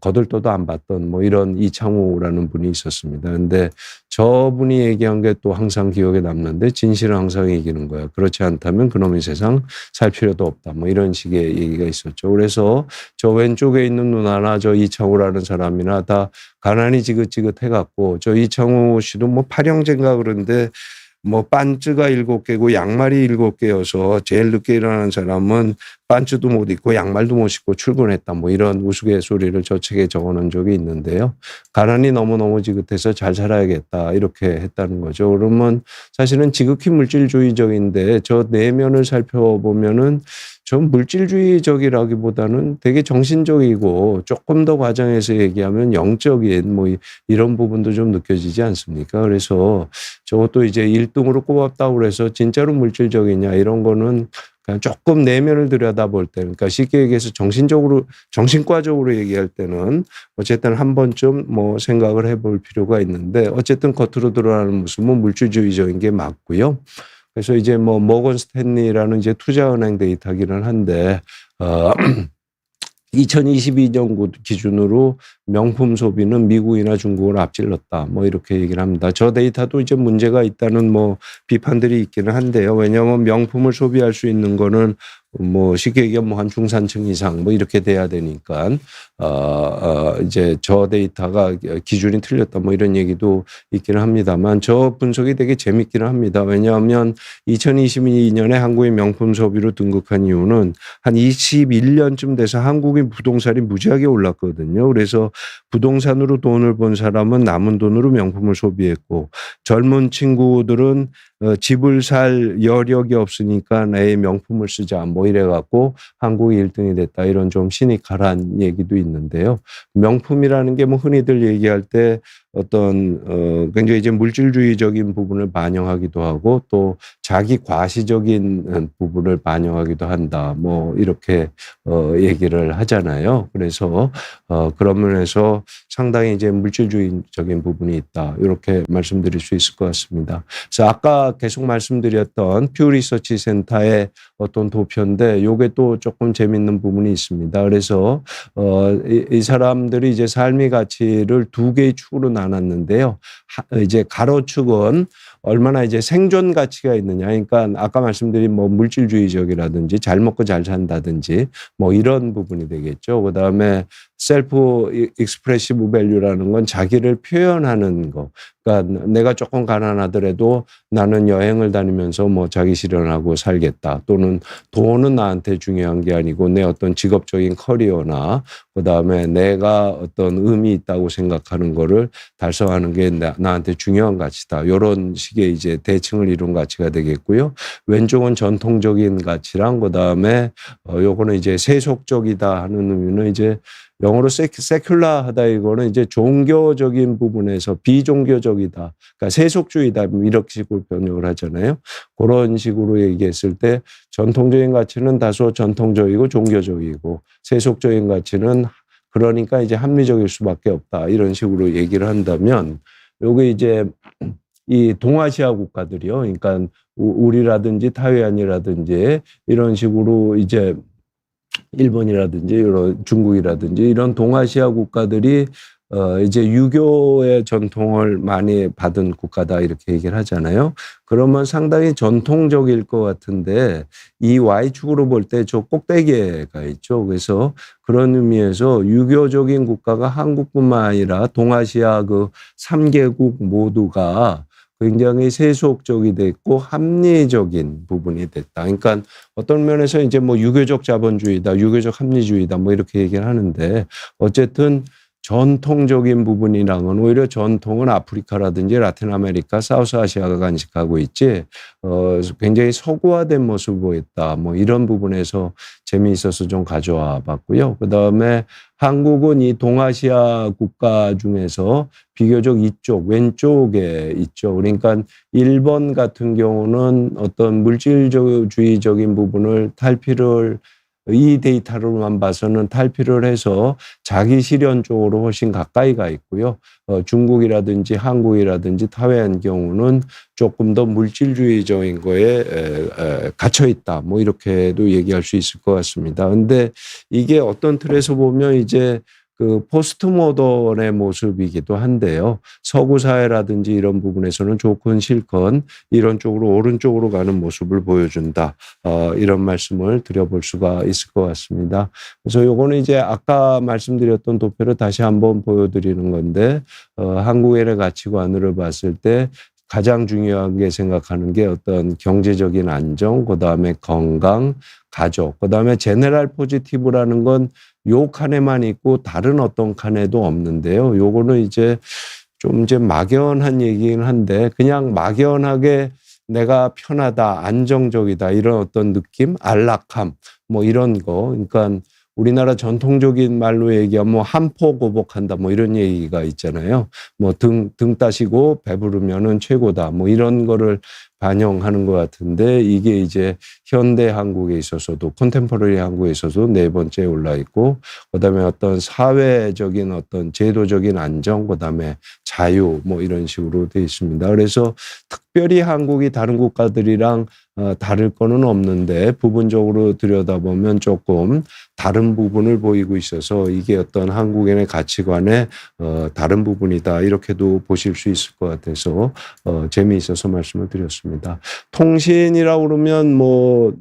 거들떠도 안 봤던 뭐 이런 이창호라는 분이 있었습니다. 근데 저분이 얘기한 게 또 항상 기억에 남는데, 진실은 항상 이기는 거야. 그렇지 않다면 그놈의 세상 살 필요도 없다. 뭐 이런 식의 얘기가 있었죠. 그래서 저 왼쪽에 있는 누나나 저 이창호라는 사람이나 다 가난이 지긋지긋해갖고, 저 이창호 씨도 뭐 팔형제인가 그런데 뭐 반츠가 7개고 양말이 7개여서 제일 늦게 일어나는 사람은 반츠도 못 입고 양말도 못 신고 출근했다, 뭐 이런 우스갯소리를 저 책에 적어놓은 적이 있는데요. 가난이 너무너무 지긋해서 잘 살아야겠다, 이렇게 했다는 거죠. 그러면 사실은 지극히 물질주의적인데 저 내면을 살펴보면은 좀 물질주의적이라기보다는 되게 정신적이고 조금 더 과장해서 얘기하면 영적인 뭐 이런 부분도 좀 느껴지지 않습니까? 그래서 저것도 이제 1등으로 꼽았다고 그래서 진짜로 물질적이냐, 이런 거는 그냥 조금 내면을 들여다볼 때, 그러니까 쉽게 얘기해서 정신과적으로 얘기할 때는 어쨌든 한 번쯤 뭐 생각을 해볼 필요가 있는데, 어쨌든 겉으로 드러나는 모습은 물질주의적인 게 맞고요. 그래서 이제 뭐 모건 스탠리라는 이제 투자은행 데이터기는 한데 2022년 기준으로 명품 소비는 미국이나 중국을 앞질렀다, 뭐 이렇게 얘기를 합니다. 저 데이터도 이제 문제가 있다는 뭐 비판들이 있기는 한데요. 왜냐하면 명품을 소비할 수 있는 거는 뭐 쉽게 얘기하면 뭐 한 중산층 이상 뭐 이렇게 돼야 되니까 이제 저 데이터가 기준이 틀렸다, 뭐 이런 얘기도 있기는 합니다만, 저 분석이 되게 재밌기는 합니다. 왜냐하면 2022년에 한국의 명품 소비로 등극한 이유는 한 21년쯤 돼서 한국의 부동산이 무지하게 올랐거든요. 그래서 부동산으로 돈을 번 사람은 남은 돈으로 명품을 소비했고, 젊은 친구들은 집을 살 여력이 없으니까 내 명품을 쓰자, 뭐 이래갖고 한국이 1등이 됐다, 이런 좀 시니컬한 얘기도 있는데요. 명품이라는 게 뭐 흔히들 얘기할 때 어떤 굉장히 이제 물질주의적인 부분을 반영하기도 하고 또 자기 과시적인 부분을 반영하기도 한다. 뭐 이렇게 얘기를 하잖아요. 그래서 그런 면에서 상당히 이제 물질주의적인 부분이 있다. 이렇게 말씀드릴 수 있을 것 같습니다. 그래서 아까 계속 말씀드렸던 퓨 리서치 센터의 어떤 도표인데 요게 또 조금 재밌는 부분이 있습니다. 그래서 이 사람들이 이제 삶의 가치를 두 개의 축으로 나눴는데요. 이제 가로축은 얼마나 이제 생존 가치가 있느냐. 그러니까 아까 말씀드린 뭐 물질주의적이라든지 잘 먹고 잘 산다든지 뭐 이런 부분이 되겠죠. 그다음에 셀프 익스프레시브 밸류라는 건 자기를 표현하는 거. 그러니까 내가 조금 가난하더라도 나는 여행을 다니면서 뭐 자기 실현하고 살겠다. 또는 돈은 나한테 중요한 게 아니고 내 어떤 직업적인 커리어나 그다음에 내가 어떤 의미 있다고 생각하는 거를 달성하는 게 나한테 중요한 가치다. 이런 식의 이제 대칭을 이룬 가치가 되겠고요. 왼쪽은 전통적인 가치랑 그다음에 요거는 이제 세속적이다 하는 의미는 이제 영어로 세큘라하다 이거는 이제 종교적인 부분에서 비종교적이다. 그러니까 세속주의다 이렇게 식으로 번역을 하잖아요. 그런 식으로 얘기했을 때 전통적인 가치는 다소 전통적이고 종교적이고 세속적인 가치는 그러니까 이제 합리적일 수밖에 없다. 이런 식으로 얘기를 한다면 요게 이제 이 동아시아 국가들이요. 그러니까 우리라든지 타이완이라든지 이런 식으로 이제 일본이라든지 이런 중국이라든지 이런 동아시아 국가들이 이제 유교의 전통을 많이 받은 국가다 이렇게 얘기를 하잖아요. 그러면 상당히 전통적일 것 같은데 이 Y축으로 볼 때 저 꼭대기가 있죠. 그래서 그런 의미에서 유교적인 국가가 한국뿐만 아니라 동아시아 그 3개국 모두가 굉장히 세속적이 됐고 합리적인 부분이 됐다. 그러니까 어떤 면에서 이제 뭐 유교적 자본주의다, 유교적 합리주의다 뭐 이렇게 얘기를 하는데 어쨌든 전통적인 부분이랑은 오히려 전통은 아프리카라든지 라틴 아메리카, 사우스 아시아가 간직하고 있지 굉장히 서구화된 모습을 보였다. 뭐 이런 부분에서 재미있어서 좀 가져와 봤고요. 그다음에 한국은 이 동아시아 국가 중에서 비교적 이쪽 왼쪽에 있죠. 그러니까 일본 같은 경우는 어떤 물질주의적인 부분을 탈피를 이 데이터로만 봐서는 탈피를 해서 자기 실현 쪽으로 훨씬 가까이 가 있고요. 중국이라든지 한국이라든지 타이완 경우는 조금 더 물질주의적인 거에 갇혀 있다. 뭐 이렇게도 얘기할 수 있을 것 같습니다. 근데 이게 어떤 틀에서 보면 이제 그 포스트 모던의 모습이기도 한데요. 서구 사회라든지 이런 부분에서는 좋건 싫건 이런 쪽으로 오른쪽으로 가는 모습을 보여준다. 이런 말씀을 드려볼 수가 있을 것 같습니다. 그래서 요거는 이제 아까 말씀드렸던 도표를 다시 한번 보여드리는 건데 한국인의 가치관으로 봤을 때 가장 중요하게 생각하는 게 어떤 경제적인 안정, 그다음에 건강, 가족, 그다음에 제네럴 포지티브라는 건 요 칸에만 있고 다른 어떤 칸에도 없는데요. 요거는 이제 좀 이제 막연한 얘기긴 한데 그냥 막연하게 내가 편하다, 안정적이다 이런 어떤 느낌, 안락함 뭐 이런 거. 그러니까 우리나라 전통적인 말로 얘기하면 뭐 한포고복한다 뭐 이런 얘기가 있잖아요. 뭐 등 따시고 배부르면은 최고다 뭐 이런 거를 반영하는 것 같은데 이게 이제 현대 한국에 있어서도 컨템포러리 한국에 있어서도 네 번째에 올라 있고 그다음에 어떤 사회적인 어떤 제도적인 안정 그다음에 자유 뭐 이런 식으로 돼 있습니다. 그래서 특별히 한국이 다른 국가들이랑 다를 거는 없는데 부분적으로 들여다보면 조금 다른 부분을 보이고 있어서 이게 어떤 한국인의 가치관의 다른 부분이다 이렇게도 보실 수 있을 것 같아서 재미있어서 말씀을 드렸습니다. 통신이라고 그러면 뭐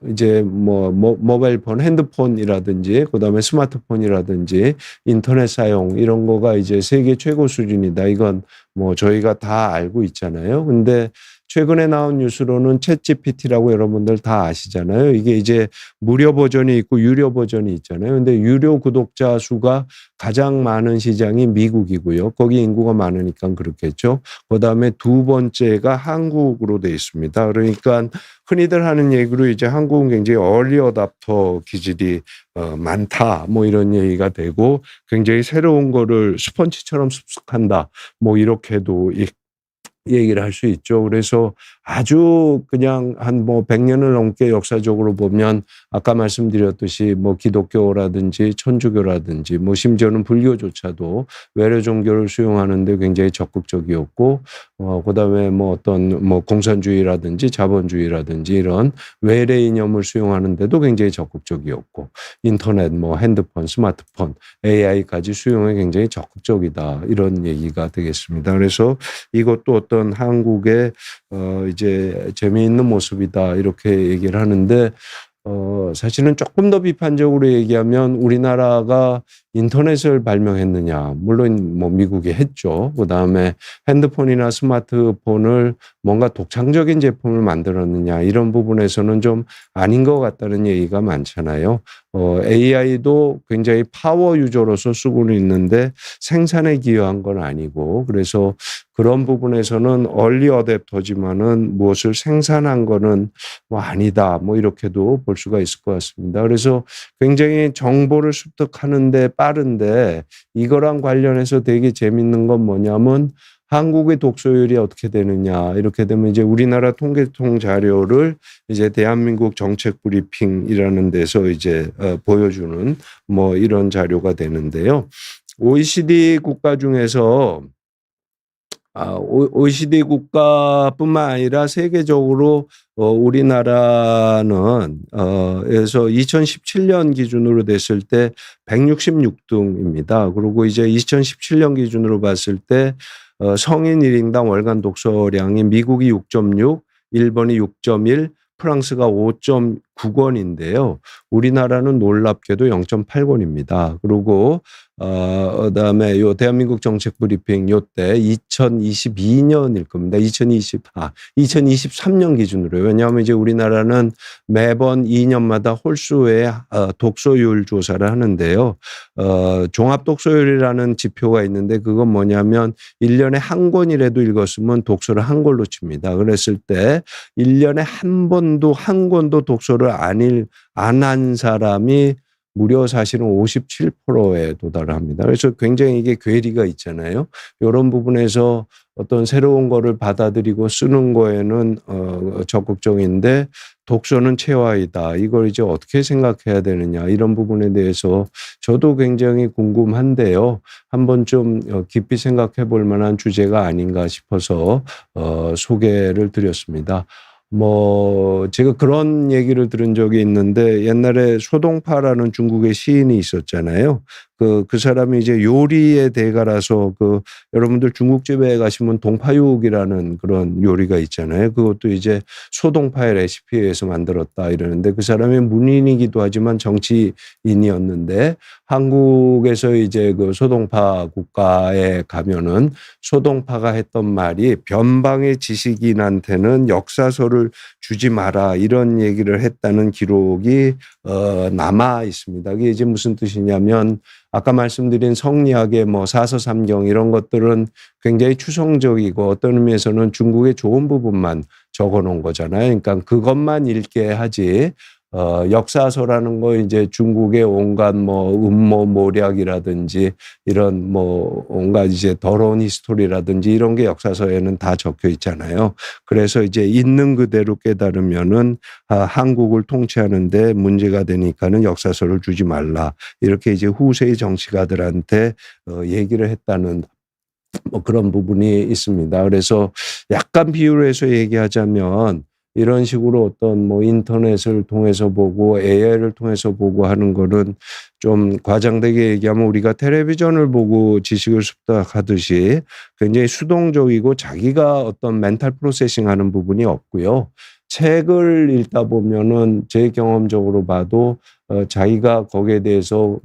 이제 뭐 모바일 폰, 핸드폰이라든지 그다음에 스마트폰이라든지 인터넷 사용 이런 거가 이제 세계 최고 수준이다. 이건 뭐 저희가 다 알고 있잖아요. 근데 최근에 나온 뉴스로는 챗GPT라고 여러분들 다 아시잖아요. 이게 이제 무료 버전이 있고 유료 버전이 있잖아요. 근데 유료 구독자 수가 가장 많은 시장이 미국이고요. 거기 인구가 많으니까 그렇겠죠. 그다음에 두 번째가 한국으로 돼 있습니다. 그러니까 흔히들 하는 얘기로 이제 한국은 굉장히 얼리 어답터 기질이 많다. 뭐 이런 얘기가 되고 굉장히 새로운 거를 스펀지처럼 습득한다. 뭐 이렇게도 얘기를 할 수 있죠. 그래서 아주 그냥 한 뭐 100년을 넘게 역사적으로 보면 아까 말씀드렸듯이 뭐 기독교라든지 천주교라든지 뭐 심지어는 불교조차도 외래 종교를 수용하는데 굉장히 적극적이었고 그다음에 뭐 어떤 뭐 공산주의라든지 자본주의라든지 이런 외래 이념을 수용하는데도 굉장히 적극적이었고 인터넷 뭐 핸드폰, 스마트폰, AI까지 수용에 굉장히 적극적이다. 이런 얘기가 되겠습니다. 그래서 이것도 어떤 한국의 이제 재미있는 모습이다 이렇게 얘기를 하는데 사실은 조금 더 비판적으로 얘기하면 우리나라가 인터넷을 발명했느냐. 물론 뭐 미국이 했죠. 그다음에 핸드폰이나 스마트폰을 뭔가 독창적인 제품을 만들었느냐. 이런 부분에서는 좀 아닌 것 같다는 얘기가 많잖아요. AI도 굉장히 파워 유저로서 쓰고는 있는데 생산에 기여한 건 아니고 그래서 그런 부분에서는 얼리 어댑터지만은 무엇을 생산한 거는 뭐 아니다. 뭐 이렇게도 볼 수가 있을 것 같습니다. 그래서 굉장히 정보를 습득하는데 빠른데 이거랑 관련해서 되게 재밌는 건 뭐냐면 한국의 독서율이 어떻게 되느냐. 이렇게 되면 이제 우리나라 통계통 자료를 이제 대한민국 정책 브리핑이라는 데서 이제 보여주는 뭐 이런 자료가 되는데요. OECD 국가 중에서 OECD 국가뿐만 아니라 세계적으로 우리나라는 에서 2017년 기준으로 됐을 때 166등입니다. 그리고 이제 2017년 기준으로 봤을 때 성인 1인당 월간 독서량이 미국이 6.6, 일본이 6.1, 프랑스가 5.9권인데요. 우리나라는 놀랍게도 0.8권입니다. 그리고 그다음에 요 대한민국 정책 브리핑 요때 2022년일 겁니다. 2023년 기준으로요. 왜냐하면 이제 우리나라는 매번 2년마다 홀수의 독서율 조사를 하는데요. 종합 독서율이라는 지표가 있는데 그건 뭐냐면 1년에 한 권이라도 읽었으면 독서를 한 권로 칩니다. 그랬을 때 1년에 한 권도 독서를 안 한 사람이 무려 사실은 57%에 도달을 합니다. 그래서 굉장히 이게 괴리가 있잖아요. 이런 부분에서 어떤 새로운 거를 받아들이고 쓰는 거에는 적극적인데 독서는 체화이다. 이걸 이제 어떻게 생각해야 되느냐 이런 부분에 대해서 저도 굉장히 궁금한데요. 한번 좀 깊이 생각해 볼 만한 주제가 아닌가 싶어서 소개를 드렸습니다. 뭐 제가 그런 얘기를 들은 적이 있는데 옛날에 소동파라는 중국의 시인이 있었잖아요. 그 사람이 이제 요리의 대가라서 여러분들 중국집에 가시면 동파육이라는 그런 요리가 있잖아요. 그것도 이제 소동파의 레시피에 의해서 만들었다 이러는데 그 사람이 문인이기도 하지만 정치인이었는데 한국에서 이제 그 소동파 국가에 가면은 소동파가 했던 말이 변방의 지식인한테는 역사서를 주지 마라 이런 얘기를 했다는 기록이 남아 있습니다. 그게 이제 무슨 뜻이냐면 아까 말씀드린 성리학의 뭐 사서삼경 이런 것들은 굉장히 추상적이고 어떤 의미에서는 중국의 좋은 부분만 적어 놓은 거잖아요. 그러니까 그것만 읽게 하지 역사서라는 거 이제 중국의 온갖 뭐 음모모략이라든지 이런 뭐 온갖 이제 더러운 히스토리라든지 이런 게 역사서에는 다 적혀 있잖아요. 그래서 이제 있는 그대로 깨달으면은 한국을 통치하는데 문제가 되니까는 역사서를 주지 말라. 이렇게 이제 후세의 정치가들한테 얘기를 했다는 뭐 그런 부분이 있습니다. 그래서 약간 비유를 해서 얘기하자면 이런 식으로 어떤 뭐 인터넷을 통해서 보고 AI를 통해서 보고 하는 거는 좀 과장되게 얘기하면 우리가 텔레비전을 보고 지식을 습득하듯이 굉장히 수동적이고 자기가 어떤 멘탈 프로세싱 하는 부분이 없고요. 책을 읽다 보면은 제 경험적으로 봐도 자기가 거기에 대해서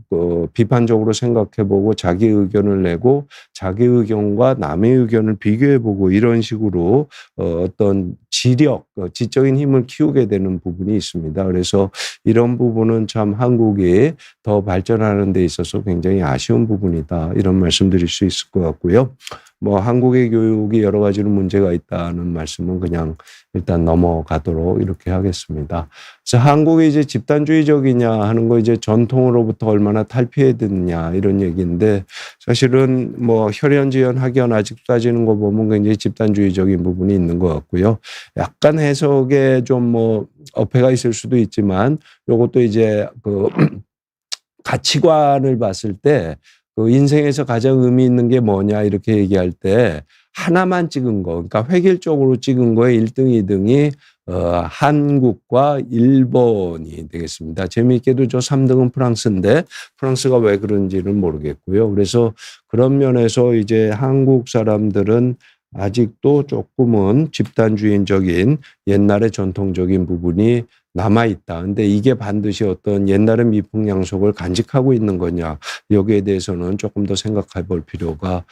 비판적으로 생각해보고 자기 의견을 내고 자기 의견과 남의 의견을 비교해보고 이런 식으로 어떤 지적인 힘을 키우게 되는 부분이 있습니다. 그래서 이런 부분은 참 한국이 더 발전하는 데 있어서 굉장히 아쉬운 부분이다. 이런 말씀드릴 수 있을 것 같고요. 뭐 한국의 교육이 여러 가지로 문제가 있다는 말씀은 그냥 일단 넘어가도록 이렇게 하겠습니다. 그래서 한국이 이제 집단주의적이냐 하는 거 이제 전통으로부터 얼마나 탈피해야 이런 얘기인데 사실은 뭐 혈연지연 학연 아직 따지는 거 보면 굉장히 집단주의적인 부분이 있는 것 같고요. 약간 해석에 좀 뭐 어폐가 있을 수도 있지만 요것도 이제 그 가치관을 봤을 때 그 인생에서 가장 의미 있는 게 뭐냐 이렇게 얘기할 때 하나만 찍은 거, 그러니까 획일적으로 찍은 거에 1등, 2등이 한국과 일본이 되겠습니다. 재미있게도 저 3등은 프랑스인데 프랑스가 왜 그런지는 모르겠고요. 그래서 그런 면에서 이제 한국 사람들은 아직도 조금은 집단주의적인 옛날의 전통적인 부분이 남아있다. 근데 이게 반드시 어떤 옛날의 미풍양속을 간직하고 있는 거냐. 여기에 대해서는 조금 더 생각해 볼 필요가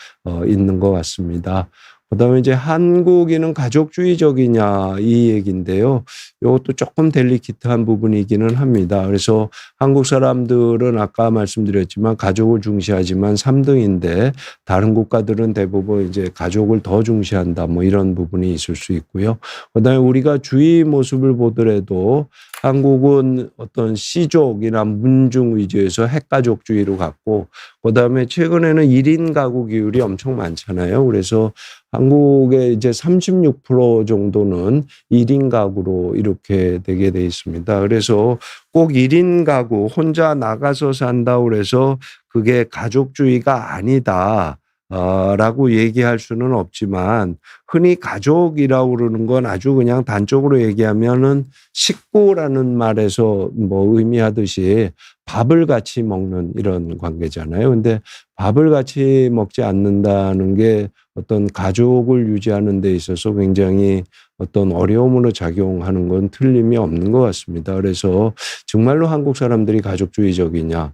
있는 것 같습니다. 그다음에 이제 한국인은 가족주의적이냐 이 얘기인데요. 이것도 조금 델리케이트한 부분이기는 합니다. 그래서 한국 사람들은 아까 말씀드렸지만 가족을 중시하지만 3등인데 다른 국가들은 대부분 이제 가족을 더 중시한다 뭐 이런 부분이 있을 수 있고요. 그다음에 우리가 주위 모습을 보더라도 한국은 어떤 씨족이나 문중 위주에서 핵가족주의로 갔고 그다음에 최근에는 1인 가구 기율이 엄청 많잖아요. 그래서 한국의 이제 36% 정도는 1인 가구로 이렇게 되게 돼 있습니다. 그래서 꼭 1인 가구 혼자 나가서 산다고 그래서 그게 가족주의가 아니다. 라고 얘기할 수는 없지만 흔히 가족이라고 그러는 건 아주 그냥 단적으로 얘기하면은 식구라는 말에서 뭐 의미하듯이 밥을 같이 먹는 이런 관계잖아요. 근데 밥을 같이 먹지 않는다는 게 어떤 가족을 유지하는 데 있어서 굉장히 어떤 어려움으로 작용하는 건 틀림이 없는 것 같습니다. 그래서 정말로 한국 사람들이 가족주의적이냐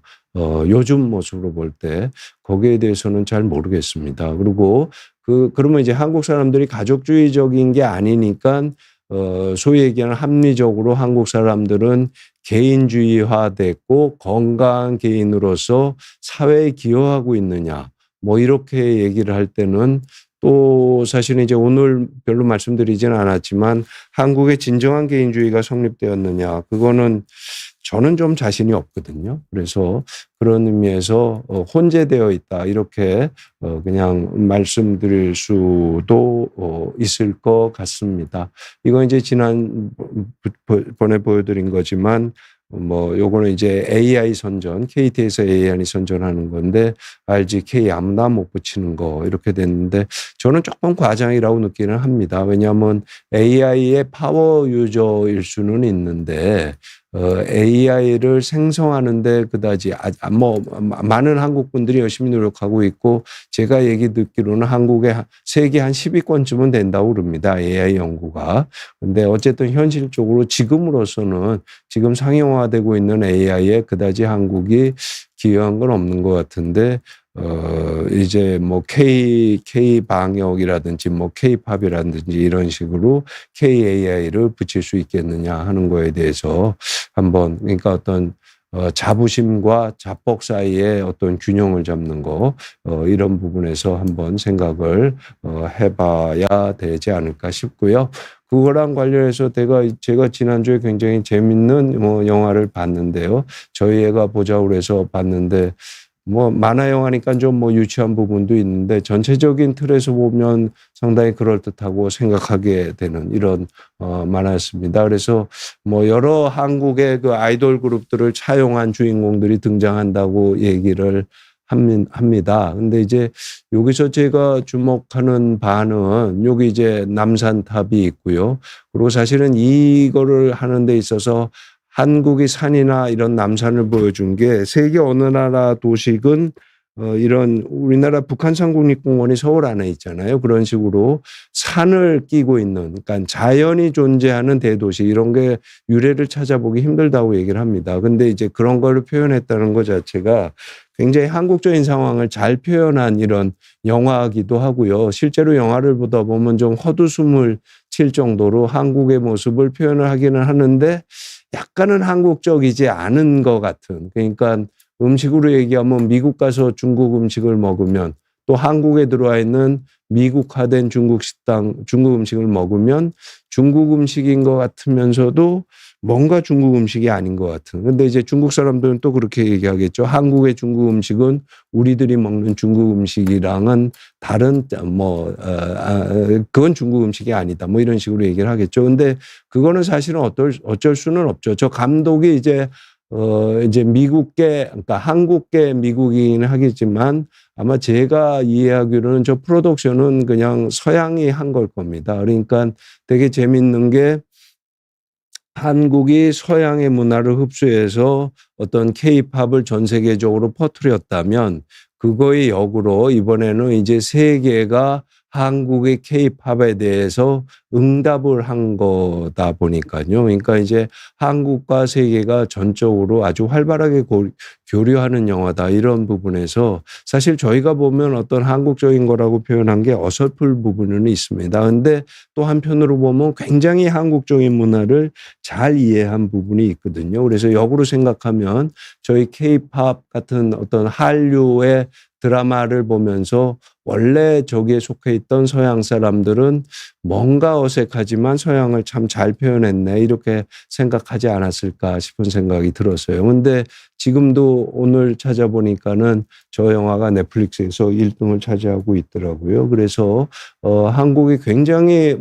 요즘 모습으로 볼 때 거기에 대해서는 잘 모르겠습니다. 그리고 그러면 이제 한국 사람들이 가족주의적인 게 아니니까 소위 얘기하는 합리적으로 한국 사람들은 개인주의화됐고 건강한 개인으로서 사회에 기여하고 있느냐 뭐 이렇게 얘기를 할 때는 또 사실은 이제 오늘 별로 말씀드리지는 않았지만 한국의 진정한 개인주의가 성립되었느냐 그거는 저는 좀 자신이 없거든요. 그래서 그런 의미에서 혼재되어 있다 이렇게 그냥 말씀드릴 수도 있을 것 같습니다. 이건 이제 지난번에 보여드린 거지만 뭐 요거는 이제 AI 선전, KT에서 AI 선전하는 건데 LG K 아무나 못 붙이는 거 이렇게 됐는데 저는 조금 과장이라고 느끼는 합니다. 왜냐하면 AI의 파워 유저일 수는 있는데 AI를 생성하는데 그다지 뭐 많은 한국 분들이 열심히 노력하고 있고 제가 얘기 듣기로는 한국에 세계 한 10위권쯤은 된다고 그럽니다. AI 연구가. 근데 어쨌든 현실적으로 지금으로서는 지금 상용화되고 있는 AI에 그다지 한국이 기여한 건 없는 것 같은데 이제 뭐 K 방역이라든지 뭐 K-팝이라든지 이런 식으로 KAI를 붙일 수 있겠느냐 하는 거에 대해서 한번 그러니까 어떤 자부심과 자뻑 사이에 어떤 균형을 잡는 거 이런 부분에서 한번 생각을 해봐야 되지 않을까 싶고요. 그거랑 관련해서 제가 지난주에 굉장히 재밌는 뭐 영화를 봤는데요. 저희 애가 보자고 그래서 봤는데 뭐 만화 영화니까 좀 뭐 유치한 부분도 있는데 전체적인 틀에서 보면 상당히 그럴듯하고 생각하게 되는 이런 만화였습니다. 그래서 뭐 여러 한국의 그 아이돌 그룹들을 차용한 주인공들이 등장한다고 얘기를 합니다. 근데 이제 여기서 제가 주목하는 바는 여기 이제 남산탑이 있고요. 그리고 사실은 이거를 하는 데 있어서 한국이 산이나 이런 남산을 보여준 게 세계 어느 나라 도식은 이런 우리나라 북한산 국립공원이 서울 안에 있잖아요. 그런 식으로 산을 끼고 있는, 그러니까 자연이 존재하는 대도시, 이런 게 유래를 찾아보기 힘들다고 얘기를 합니다. 근데 이제 그런 거를 표현했다는 것 자체가 굉장히 한국적인 상황을 잘 표현한 이런 영화이기도 하고요. 실제로 영화를 보다 보면 좀 헛웃음을 칠 정도로 한국의 모습을 표현을 하기는 하는데 약간은 한국적이지 않은 것 같은, 그러니까 음식으로 얘기하면 미국 가서 중국 음식을 먹으면 또 한국에 들어와 있는 미국화된 중국 식당, 중국 음식을 먹으면 중국 음식인 것 같으면서도 뭔가 중국 음식이 아닌 것 같은. 근데 이제 중국 사람들은 또 그렇게 얘기하겠죠. 한국의 중국 음식은 우리들이 먹는 중국 음식이랑은 다른 그건 중국 음식이 아니다. 뭐 이런 식으로 얘기를 하겠죠. 근데 그거는 사실은 어쩔 수는 없죠. 저 감독이 이제 미국계, 그러니까 한국계 미국이긴 하겠지만 아마 제가 이해하기로는 저 프로덕션은 그냥 서양이 한 걸 겁니다. 그러니까 되게 재밌는 게 한국이 서양의 문화를 흡수해서 어떤 케이팝을 전 세계적으로 퍼뜨렸다면 그거의 역으로 이번에는 이제 세계가 한국의 케이팝에 대해서 응답을 한 거다 보니까요. 그러니까 이제 한국과 세계가 전적으로 아주 활발하게 교류하는 영화다, 이런 부분에서 사실 저희가 보면 어떤 한국적인 거라고 표현한 게 어설플 부분은 있습니다. 근데 또 한편으로 보면 굉장히 한국적인 문화를 잘 이해한 부분이 있거든요. 그래서 역으로 생각하면 저희 케이팝 같은 어떤 한류의 드라마를 보면서 원래 저기에 속해 있던 서양 사람들은 뭔가 어색하지만 서양을 참 잘 표현했네, 이렇게 생각하지 않았을까 싶은 생각이 들었어요. 근데 지금도 오늘 찾아보니까는 저 영화가 넷플릭스에서 1등을 차지하고 있더라고요. 그래서 한국이 굉장히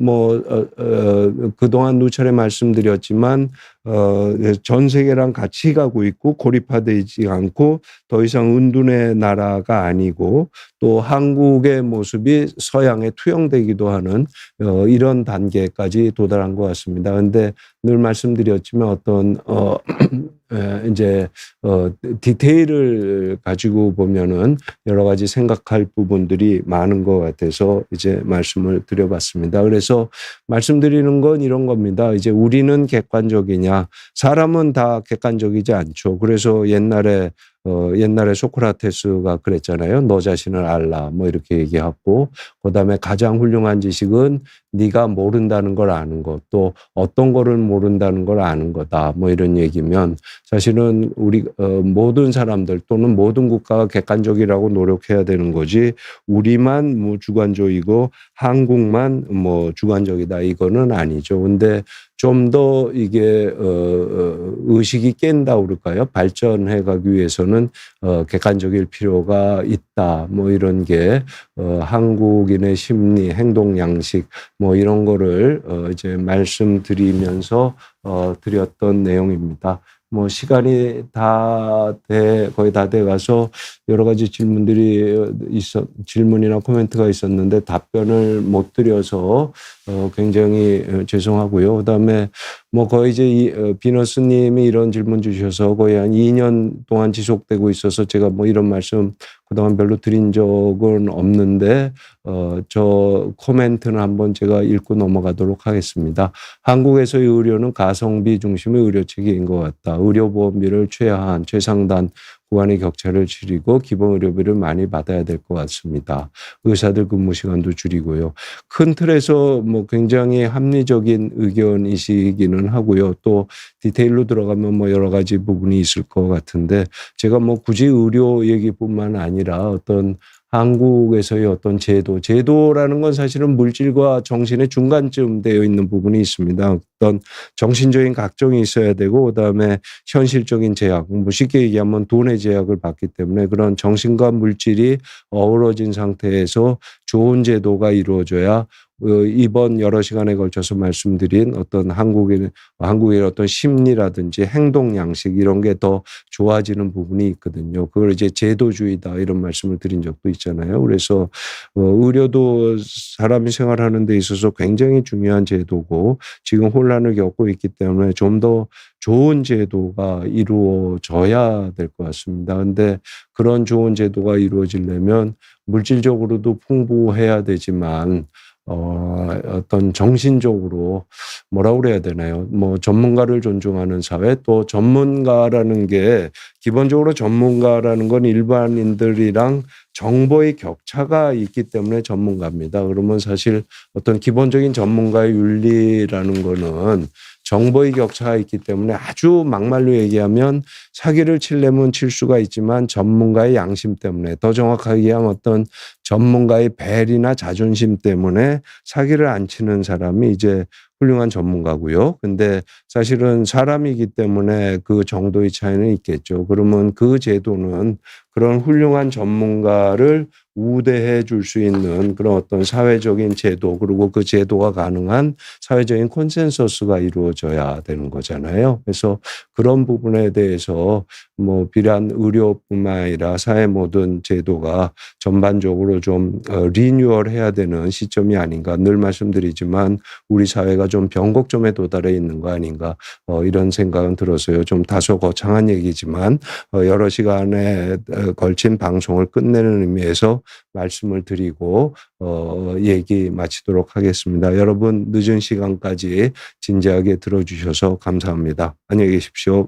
그동안 누차례 말씀드렸지만 전 세계랑 같이 가고 있고 고립화되지 않고 더 이상 은둔의 나라가 아니고 또 한국의 모습이 서양에 투영되기도 하는 이런 단계까지 도달한 것 같습니다. 그런데 늘 말씀드렸지만 어떤 디테일을 가지고 보면은 여러 가지 생각할 부분들이 많은 것 같아서 이제 말씀을 드려봤습니다. 그래서 말씀드리는 건 이런 겁니다. 이제 우리는 객관적이냐? 사람은 다 객관적이지 않죠. 그래서 옛날에 소크라테스가 그랬잖아요. 너 자신을 알라, 뭐 이렇게 얘기하고, 그다음에 가장 훌륭한 지식은 네가 모른다는 걸 아는 것, 또 어떤 거를 모른다는 걸 아는 거다, 뭐 이런 얘기면 사실은 우리 모든 사람들 또는 모든 국가가 객관적이라고 노력해야 되는 거지, 우리만 주관적이고 한국만 주관적이다, 이거는 아니죠. 근데 좀 더 이게 의식이 깬다 그럴까요? 발전해 가기 위해서는 객관적일 필요가 있다, 뭐 이런 게 한국인의 심리, 행동 양식, 뭐 이런 거를 이제 말씀드리면서 드렸던 내용입니다. 뭐 시간이 거의 다 돼 가서 여러 가지 질문이나 코멘트가 있었는데 답변을 못 드려서 굉장히 죄송하고요. 그다음에 거의 이제 비너스님이 이런 질문 주셔서 거의 한 2년 동안 지속되고 있어서 제가 이런 말씀 그동안 별로 드린 적은 없는데 저 코멘트는 한번 제가 읽고 넘어가도록 하겠습니다. 한국에서의 의료는 가성비 중심의 의료 체계인 것 같다. 의료보험비를 최하한, 최상단 구간의 격차를 줄이고 기본 의료비를 많이 받아야 될 것 같습니다. 의사들 근무 시간도 줄이고요. 큰 틀에서 굉장히 합리적인 의견이시기는 하고요. 또 디테일로 들어가면 여러 가지 부분이 있을 것 같은데 제가 굳이 의료 얘기뿐만 아니라 어떤 한국에서의 어떤 제도라는 건 사실은 물질과 정신의 중간쯤 되어 있는 부분이 있습니다. 어떤 정신적인 각종이 있어야 되고 그다음에 현실적인 제약, 쉽게 얘기하면 돈의 제약을 받기 때문에 그런 정신과 물질이 어우러진 상태에서 좋은 제도가 이루어져야 이번 여러 시간에 걸쳐서 말씀드린 어떤 한국인의 어떤 심리라든지 행동 양식 이런 게 더 좋아지는 부분이 있거든요. 그걸 이제 제도주의다 이런 말씀을 드린 적도 있잖아요. 그래서 의료도 사람이 생활하는 데 있어서 굉장히 중요한 제도고 지금 혼란을 겪고 있기 때문에 좀 더 좋은 제도가 이루어져야 될 것 같습니다. 근데 그런 좋은 제도가 이루어지려면 물질적으로도 풍부해야 되지만 어떤 정신적으로 뭐라고 그래야 되나요? 뭐 전문가를 존중하는 사회, 또 전문가라는 게 기본적으로 전문가라는 건 일반인들이랑 정보의 격차가 있기 때문에 전문가입니다. 그러면 사실 어떤 기본적인 전문가의 윤리라는 거는 정보의 격차가 있기 때문에 아주 막말로 얘기하면 사기를 치려면 칠 수가 있지만 전문가의 양심 때문에, 더 정확하게 얘기하면 어떤 전문가의 벨이나 자존심 때문에 사기를 안 치는 사람이 이제 훌륭한 전문가고요. 근데 사실은 사람이기 때문에 그 정도의 차이는 있겠죠. 그러면 그 제도는 그런 훌륭한 전문가를 우대해 줄 수 있는 그런 어떤 사회적인 제도, 그리고 그 제도가 가능한 사회적인 콘센서스가 이루어져야 되는 거잖아요. 그래서 그런 부분에 대해서 뭐 비단 의료뿐만 아니라 사회 모든 제도가 전반적으로 좀 리뉴얼해야 되는 시점이 아닌가. 늘 말씀드리지만 우리 사회가 좀 변곡점에 도달해 있는 거 아닌가, 이런 생각은 들어서요. 좀 다소 거창한 얘기지만 여러 시간에 걸친 방송을 끝내는 의미에서 말씀을 드리고 얘기 마치도록 하겠습니다. 여러분 늦은 시간까지 진지하게 들어주셔서 감사합니다. 안녕히 계십시오.